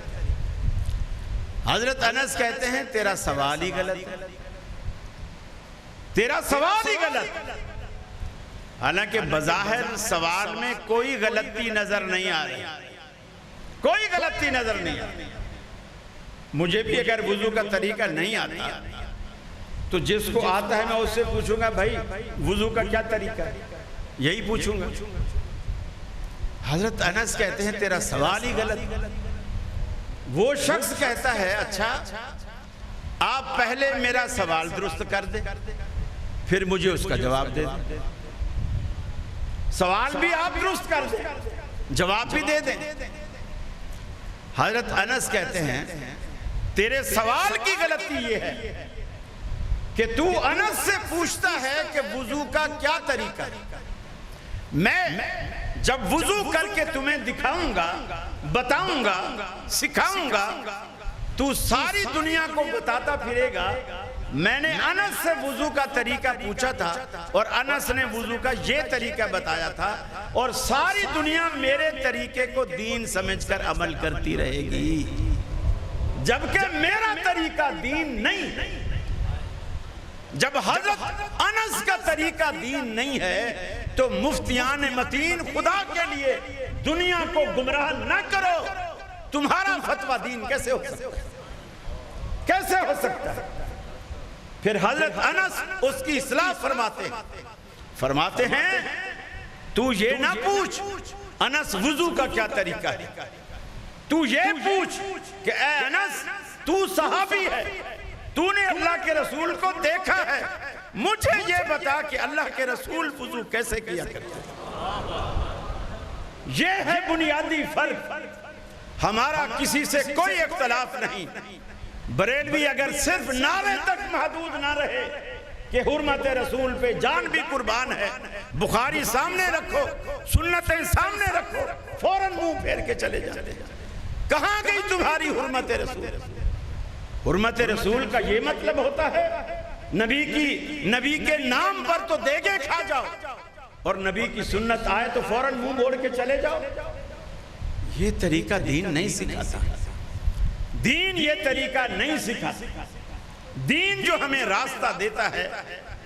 حضرت انس کہتے ہیں تیرا سوال ہی غلط ہے، تیرا سوال ہی غلط۔ حالانکہ بظاہر سوال میں کوئی غلطی نظر نہیں آ رہی، کوئی غلطی نظر نہیں آ رہی۔ مجھے بھی اگر وضو کا طریقہ نہیں آتا تو جس کو آتا ہے میں اس سے پوچھوں گا بھائی وضو کا کیا طریقہ ہے، یہی پوچھوں گا۔ حضرت انس کہتے ہیں تیرا سوال ہی غلط۔ وہ شخص کہتا ہے اچھا آپ پہلے میرا سوال درست کر دیں پھر مجھے اس کا جواب دے دیں۔ سوال بھی آپ درست کر دیں، جواب بھی دے دیں۔ حضرت انس کہتے ہیں تیرے سوال کی غلطی یہ ہے کہ تو انس سے پوچھتا ہے کہ وضو کا کیا طریقہ ہے۔ میں جب وضو کر کے تمہیں دکھاؤں گا، بتاؤں گا، سکھاؤں گا، تو ساری دنیا کو بتاتا پھرے گا میں نے انس سے وضو کا طریقہ پوچھا تھا اور انس نے وضو کا یہ طریقہ بتایا تھا، اور ساری دنیا میرے طریقے کو دین سمجھ کر عمل کرتی رہے گی، جبکہ میرا طریقہ دین نہیں۔ جب حضرت انس کا طریقہ دین نہیں ہے تو مفتیان متین خدا کے لیے دنیا کو گمراہ نہ کرو۔ تمہارا فتویٰ دین کیسے ہو سکتا ہے، کیسے ہو سکتا ہے۔ پھر حضرت انس اس کی اصلاح فرماتے ہیں تو یہ نہ پوچھ انس وضو کا کیا طریقہ ہے، تو یہ پوچھ کہ اے انس تو صحابی ہے، تو نے اللہ کے رسول کو دیکھا ہے، مجھے یہ بتا کہ اللہ کے رسول وضو کیسے کیا کرتے ہیں۔ یہ ہے بنیادی فرق، ہمارا کسی سے کوئی اختلاف نہیں۔ بریلوی اگر صرف نعرے تک محدود نہ رہے کہ حرمت رسول پہ جان بھی قربان ہے، بخاری سامنے رکھو، سنتیں سامنے رکھو، فوراً منہ پھیر کے چلے جاتے ہیں۔ کہاں گئی تمہاری حرمت رسول؟ حرمت رسول کا یہ مطلب ہوتا ہے نبی کے نام پر تو دیگے کھا جاؤ اور نبی کی سنت آئے تو فوراً منہ موڑ کے چلے جاؤ۔ یہ طریقہ دین نہیں سکھاتا، دین یہ طریقہ نہیں سکھاتا۔ دین جو ہمیں راستہ دیتا ہے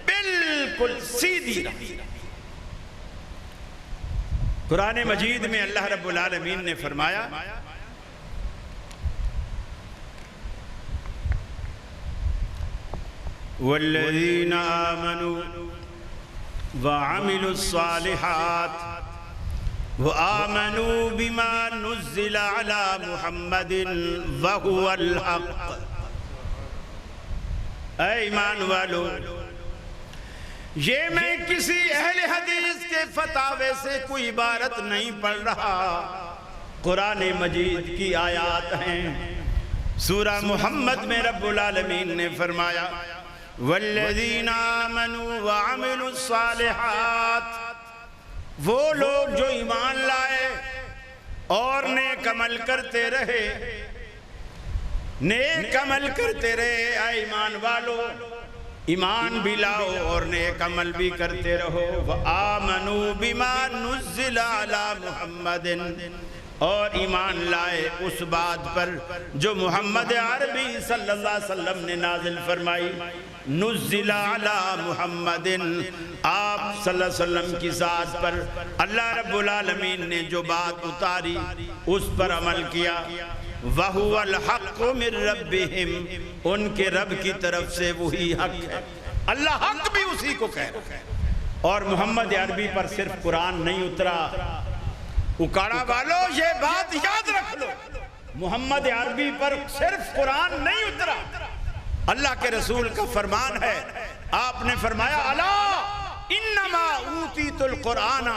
بالکل سیدھی راہ۔ قرآن مجید میں اللہ رب العالمین نے فرمایا والذین آمنوا وعملوا الصالحات وآمنوا بما نزل على محمد وهو الحق۔ اے ایمان والو، یہ میں کسی اہل حدیث کے فتاوے سے کوئی عبارت نہیں پڑھ رہا، قرآن مجید کی آیات ہیں۔ سورہ محمد میں رب العالمین نے فرمایا والذین آمنوا وعملوا الصالحات، وہ لوگ جو ایمان لائے اور نیک عمل کرتے رہے، نیک عمل کرتے رہے۔ اے ایمان والو، ایمان بھی لاؤ اور نیک عمل بھی کرتے رہو۔ وآمنوا بما نزل علی محمد، اور ایمان لائے اس بات پر جو محمد عربی صلی اللہ علیہ وسلم نے نازل فرمائی۔ نزل علی محمد، آپ صلی اللہ علیہ وسلم کی ذات پر اللہ رب العالمین نے جو بات اتاری اس پر عمل کیا۔ وَهُوَ الْحَقُّ مِن رَبِّهِمْ، ان کے رب کی طرف سے وہی حق ہے۔ اللہ حق بھی اسی کو کہہ رہا ہے۔ اور محمد عربی پر صرف قرآن نہیں اترا، اکاڑا والو یہ بات یاد رکھ لو، محمد عربی پر صرف قرآن نہیں اترا، اللہ کے رسول کا فرمان ہے۔ آپ نے فرمایا الا انما اوتیت القرآن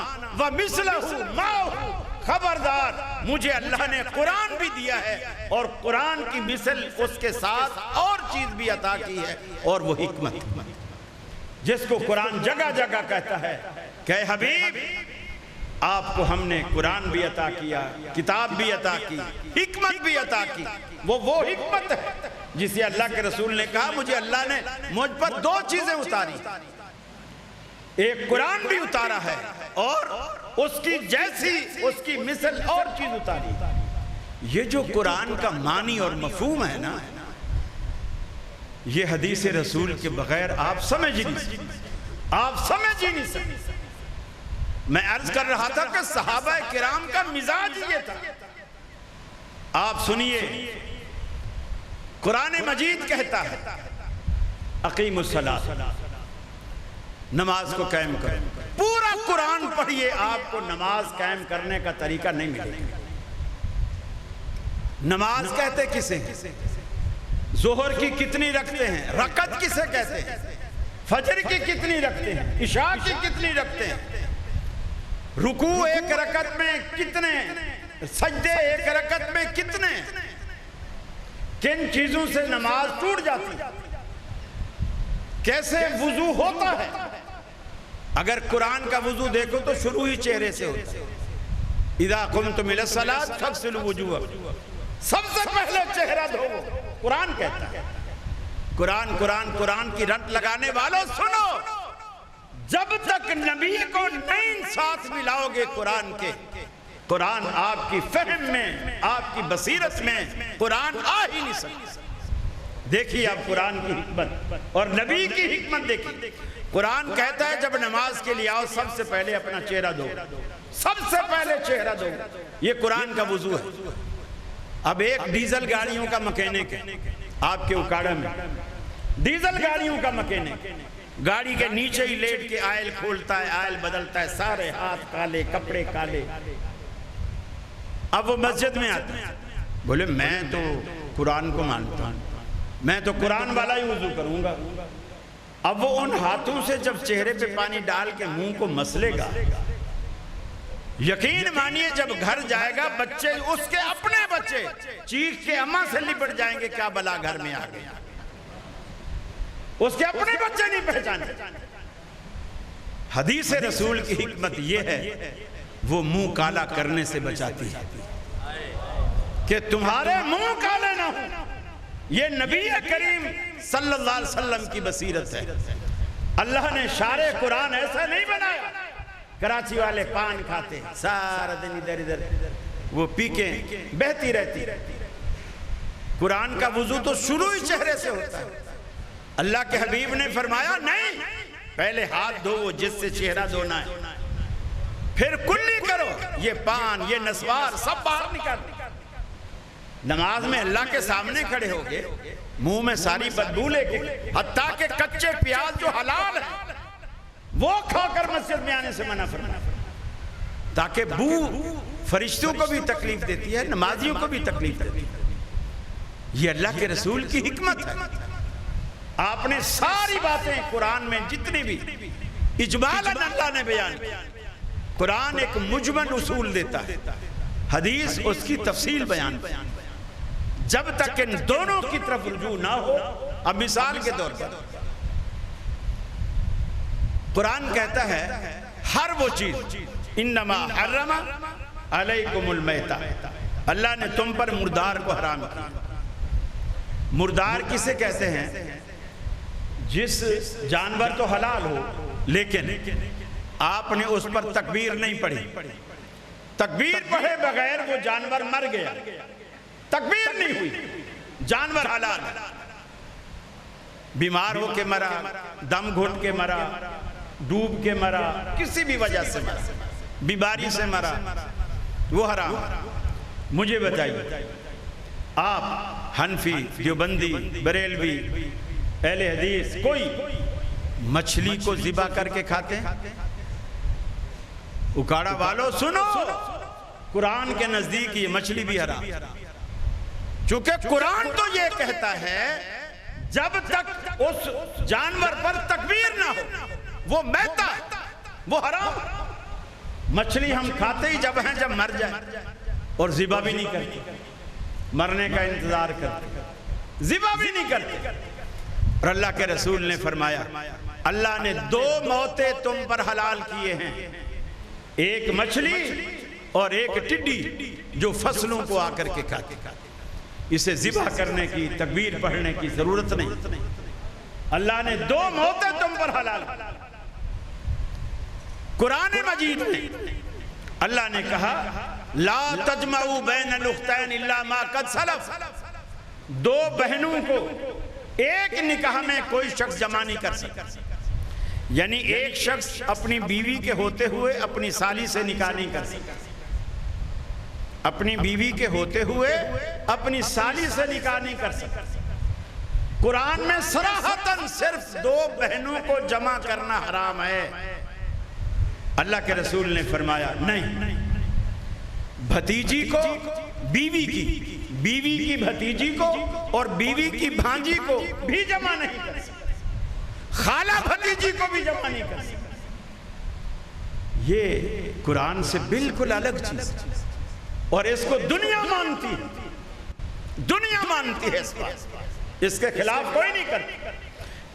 ومثلہ معہ، خبردار مجھے اللہ نے قرآن بھی دیا ہے اور قرآن کی مثل اس کے ساتھ اور چیز بھی عطا کی ہے، اور وہ حکمت، جس کو قرآن جگہ جگہ کہتا ہے کہ حبیب آپ کو ہم نے قرآن بھی عطا کیا، کتاب بھی عطا کی، حکمت بھی عطا کی۔ وہ حکمت ہے جسے اللہ کے رسول نے کہا مجھے اللہ نے مجھ پر دو چیزیں اتاری، ایک قرآن بھی اتارا ہے اور اس کی جیسی اس کی مثل اور چیز اتاری۔ یہ جو قرآن کا معنی اور مفہوم ہے نا، یہ حدیث رسول کے بغیر آپ سمجھ نہیں سکتے، آپ سمجھ ہی نہیں سکتے۔ میں عرض کر رہا تھا کہ صحابہ کرام کا مزاج یہ تھا۔ آپ سنیے، قرآن مجید کہتا ہے اقیم الصلاۃ، نماز کو قائم کرو۔ پورا قرآن پڑھیے، آپ کو نماز قائم کرنے کا طریقہ نہیں ملے گا۔ نماز کہتے کسے ہیں؟ ظہر کی کتنی رکھتے ہیں؟ رکعت کسے کہتے ہیں؟ فجر کی کتنی رکھتے ہیں؟ عشاء کی کتنی رکھتے ہیں؟ رکوع ایک رکعت میں کتنے؟ سجدے ایک رکعت میں کتنے؟ کن چیزوں سے نماز ٹوٹ جاتی ہے؟ کیسے وضو ہوتا ہے؟ اگر قرآن کا وضو دیکھو تو شروع ہی چہرے سے ہوتا ہے۔ اذا قمتم الی الصلاۃ فاغسلوا وجوہکم، سب سے پہلے چہرہ دھوؤ، قرآن کہتا ہے۔ قرآن قرآن قرآن کی رٹ لگانے والوں سنو، جب تک نبی کو نہیں ساتھ ملاؤ گے قرآن کے، قرآن آپ کی فہم میں، آپ کی بصیرت میں قرآن آ ہی نہیں سکتا۔ دیکھیے اب قرآن کی حکمت اور نبی کی حکمت دیکھیے۔ قرآن کہتا ہے جب نماز کے لیے آؤ سب سے پہلے اپنا چہرہ دھو، سب سے پہلے چہرہ دھو، یہ قرآن کا وضو ہے۔ اب ایک ڈیزل گاڑیوں کا مکینک ہے آپ کے اکاڑا میں، ڈیزل گاڑیوں کا مکینک، گاڑی کے نیچے ہی لیٹ کے آئل کھولتا ہے، آئل بدلتا ہے، سارے ہاتھ کالے، کپڑے کالے۔ اب وہ مسجد میں آتے ہیں، بولے میں تو قرآن کو مانتا ہوں، میں تو قرآن والا ہی وضو کروں گا۔ اب وہ ان ہاتھوں سے جب چہرے پہ پانی ڈال کے منہ کو مسلے گا، یقین مانیے جب گھر جائے گا بچے، اس کے اپنے بچے چیخ کے اماں سے لپٹ جائیں گے کیا بلا گھر میں آ گیا، اس کے اپنے بچے نہیں پہچانے۔ حدیث رسول کی حکمت یہ ہے، وہ منہ کالا کرنے سے بچاتی ہے کہ تمہارے منہ کالے نہ ہوں۔ یہ نبی کریم صلی اللہ علیہ وسلم کی بصیرت ہے۔ اللہ نے شارع قرآن ایسا نہیں بنایا۔ کراچی والے پان کھاتے سارا دن ادھر ادھر وہ پی کے بہتی رہتی۔ قرآن کا وضو تو شروع ہی چہرے سے ہوتا ہے۔ اللہ کے حبیب نے فرمایا نہیں، پہلے ہاتھ دھو جس سے چہرہ دھونا ہے، پھر کلی کرو، یہ پان یہ نسوار سب باہر نکال۔ نماز میں اللہ کے سامنے کھڑے ہو گے، منہ میں ساری بدبو لے کے، حتیٰ کہ کچے پیاز جو حلال ہے وہ کھا کر مسجد میں آنے سے منع فرمایا، تاکہ بو فرشتوں کو بھی تکلیف دیتی ہے، نمازیوں کو بھی تکلیف دیتی ہے۔ یہ اللہ کے رسول کی حکمت ہے۔ آپ نے ساری باتیں قرآن میں جتنی بھی اجمالاً اللہ نے بیان کی۔ قرآن ایک مجمل اصول دیتا ہے، حدیث اس کی تفصیل بیان کی۔ جب تک ان دونوں کی طرف رجوع نہ ہو، اب مثال کے طور پر قرآن کہتا ہے ہر وہ چیز انما حرم علیکم المیتہ، اللہ نے تم پر مردار کو حرام کیا۔ مردار کسے کہتے ہیں؟ جس جانور تو حلال ہو لیکن آپ نے اس پر تکبیر نہیں پڑھی، تکبیر پڑھے بغیر وہ جانور مر گیا، تکبیر نہیں ہوئی، جانور حلال ہے، بیمار ہو کے مرا، دم گھٹ کے مرا، ڈوب کے مرا، کسی بھی وجہ سے مرا، بیماری سے مرا، وہ حرام۔ مجھے بتائیے، آپ حنفی، دیوبندی، بریلوی، اہل حدیث کوئی مچھلی کو ذبح کر کے کھاتے ہیں؟ اکاڑا والو سنو، قرآن کے نزدیک یہ مچھلی بھی حرام، چونکہ قرآن تو یہ کہتا ہے جب تک اس جانور پر تکبیر نہ ہو وہ میتا، وہ حرام۔ مچھلی ہم کھاتے ہی جب ہیں جب مر جائے، اور ذبح بھی نہیں کرتے، مرنے کا انتظار کرتے، ذبح بھی نہیں کرتے۔ اور اللہ کے رسول نے فرمایا اللہ نے 2 موتیں تم پر حلال کیے ہیں، ایک مچھلی اور ایک ٹڈی جو فصلوں کو آ کر کے کھاتے، اسے ذبح کرنے کی، تکبیر پڑھنے کی ضرورت نہیں۔ اللہ نے 2 موتیں تم پر حلال کی۔ قرآن مجید میں اللہ نے کہا لا تجمعوا بین الاختین الا ما قد سلف، 2 بہنوں کو ایک نکاح میں کوئی شخص جمع نہیں کر سکتا، یعنی ایک شخص اپنی بیوی کے ہوتے ہوئے اپنی سالی سے نکاح نہیں کر سکتا، اپنی بیوی کے ہوتے ہوئے اپنی سالی سے نکاح نہیں کر سکتا۔ قرآن میں صراحتاً صرف 2 بہنوں کو جمع کرنا حرام ہے۔ اللہ کے رسول نے فرمایا نہیں، بھتیجی کو بیوی کی، بیوی کی بھتیجی کو اور بیوی کی بھانجی کو بھی جمع نہیں کر سکتا، خالہ بھتیجی کو بھی جمع نہیں کر سکتا۔ یہ قرآن سے بالکل الگ چیز ہے، اور اس کو دنیا مانتی ہے، دنیا مانتی ہے اس بات، اس کے خلاف کوئی نہیں کرتا۔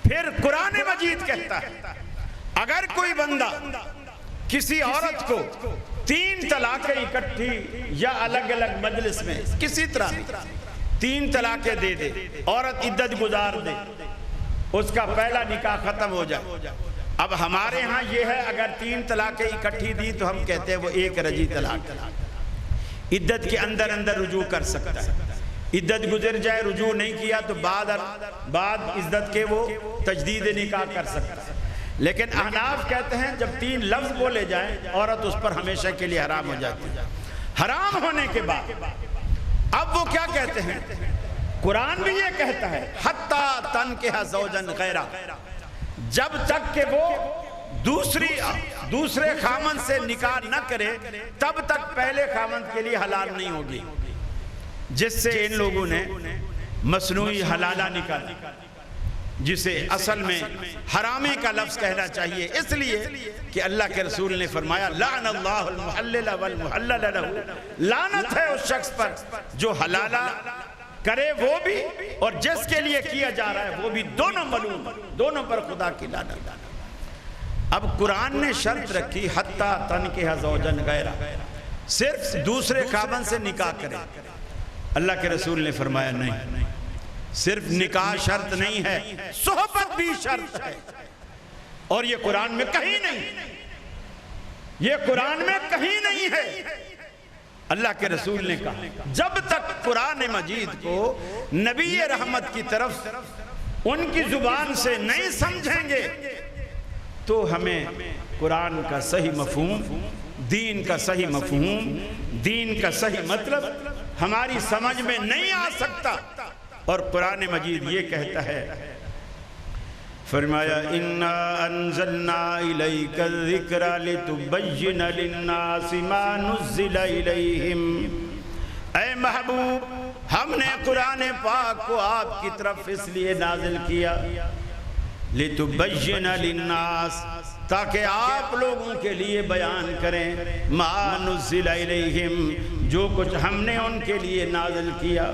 پھر قرآن مجید کہتا ہے اگر کوئی بندہ کسی عورت کو 3 طلاقیں اکٹھی یا الگ الگ مجلس میں کسی طرح 3 طلاقیں دے دے، عورت عدت گزار دے، اس کا پہلا نکاح ختم ہو جائے۔ اب ہمارے ہاں یہ ہے اگر 3 طلاقیں اکٹھی دی تو ہم کہتے ہیں وہ 1 رجی طلاق، عدت کے اندر اندر رجوع کر سکتا ہے، عدت گزر جائے رجوع نہیں کیا تو بعد عدت کے وہ تجدید نکاح کر سکتا ہے۔ لیکن احناف کہتے ہیں جب 3 لفظ بولے جائیں عورت اس پر ہمیشہ کے لیے حرام ہو جاتی ہے۔ حرام ہونے کے بعد اب وہ کیا کہتے ہیں؟ قرآن بھی یہ کہتا ہے حتی تنکح زوجا غیرہ، جب تک کہ وہ دوسرے خامن سے نکاح نہ کرے تب تک پہلے خامن کے لیے حلال نہیں ہوگی، جس سے ان لوگوں نے مصنوعی حلالہ نکالا، جسے اصل میں حرامے کا لفظ کہنا چاہیے، اس لیے کہ اللہ کے رسول نے فرمایا لعن اللہ المحلل والمحلل لہ، لعنت ہے اس شخص پر جو حلالہ کرے وہ بھی اور جس کے لیے کیا جا رہا ہے وہ بھی، دونوں ملعون، دونوں پر خدا کی لعنت۔ اب قرآن نے شرط رکھی حتی تنکح زوجا غیرہ، صرف دوسرے خاوند سے نکاح کرے۔ اللہ کے رسول نے فرمایا نہیں، صرف نکاح شرط نہیں ہے، صحبت بھی شرط ہے، اور یہ قرآن میں کہیں نہیں، یہ قرآن میں کہیں نہیں ہے۔ اللہ کے رسول نے کہا جب تک قرآن مجید کو نبی رحمت کی طرف ان کی زبان سے نہیں سمجھیں گے تو ہمیں قرآن کا صحیح مفہوم، دین کا صحیح مفہوم، دین کا صحیح مطلب ہماری سمجھ میں نہیں آ سکتا۔ اور قرآن مجید یہ کہتا ہے، فرمایا اِنَّا أَنزَلْنَا إِلَيْكَ الذِّكْرَ لِتُبَيِّنَ لِلنَّاسِ مَا نُزِّلَ إِلَيْهِمْ، اے محبوب ہم نے قرآن پاک کو آپ کی طرف اس لیے نازل کیا لِتُبَيِّنَ لِلنَّاسِ، تاکہ آپ لوگوں کے لیے بیان کریں مَا نُزِّلَ إِلَيْهِمْ، جو کچھ ہم نے ان کے لیے نازل کیا۔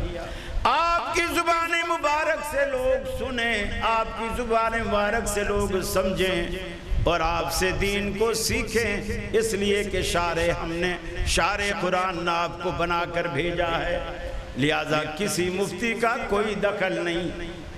آپ کی زبان مبارک سے لوگ سنیں، آپ کی زبان مبارک سے لوگ سمجھیں اور آپ سے دین کو سیکھیں، اس لیے کہ ہم نے شارع قرآن آپ کو بنا کر بھیجا ہے، لہٰذا کسی مفتی کا کوئی دخل نہیں،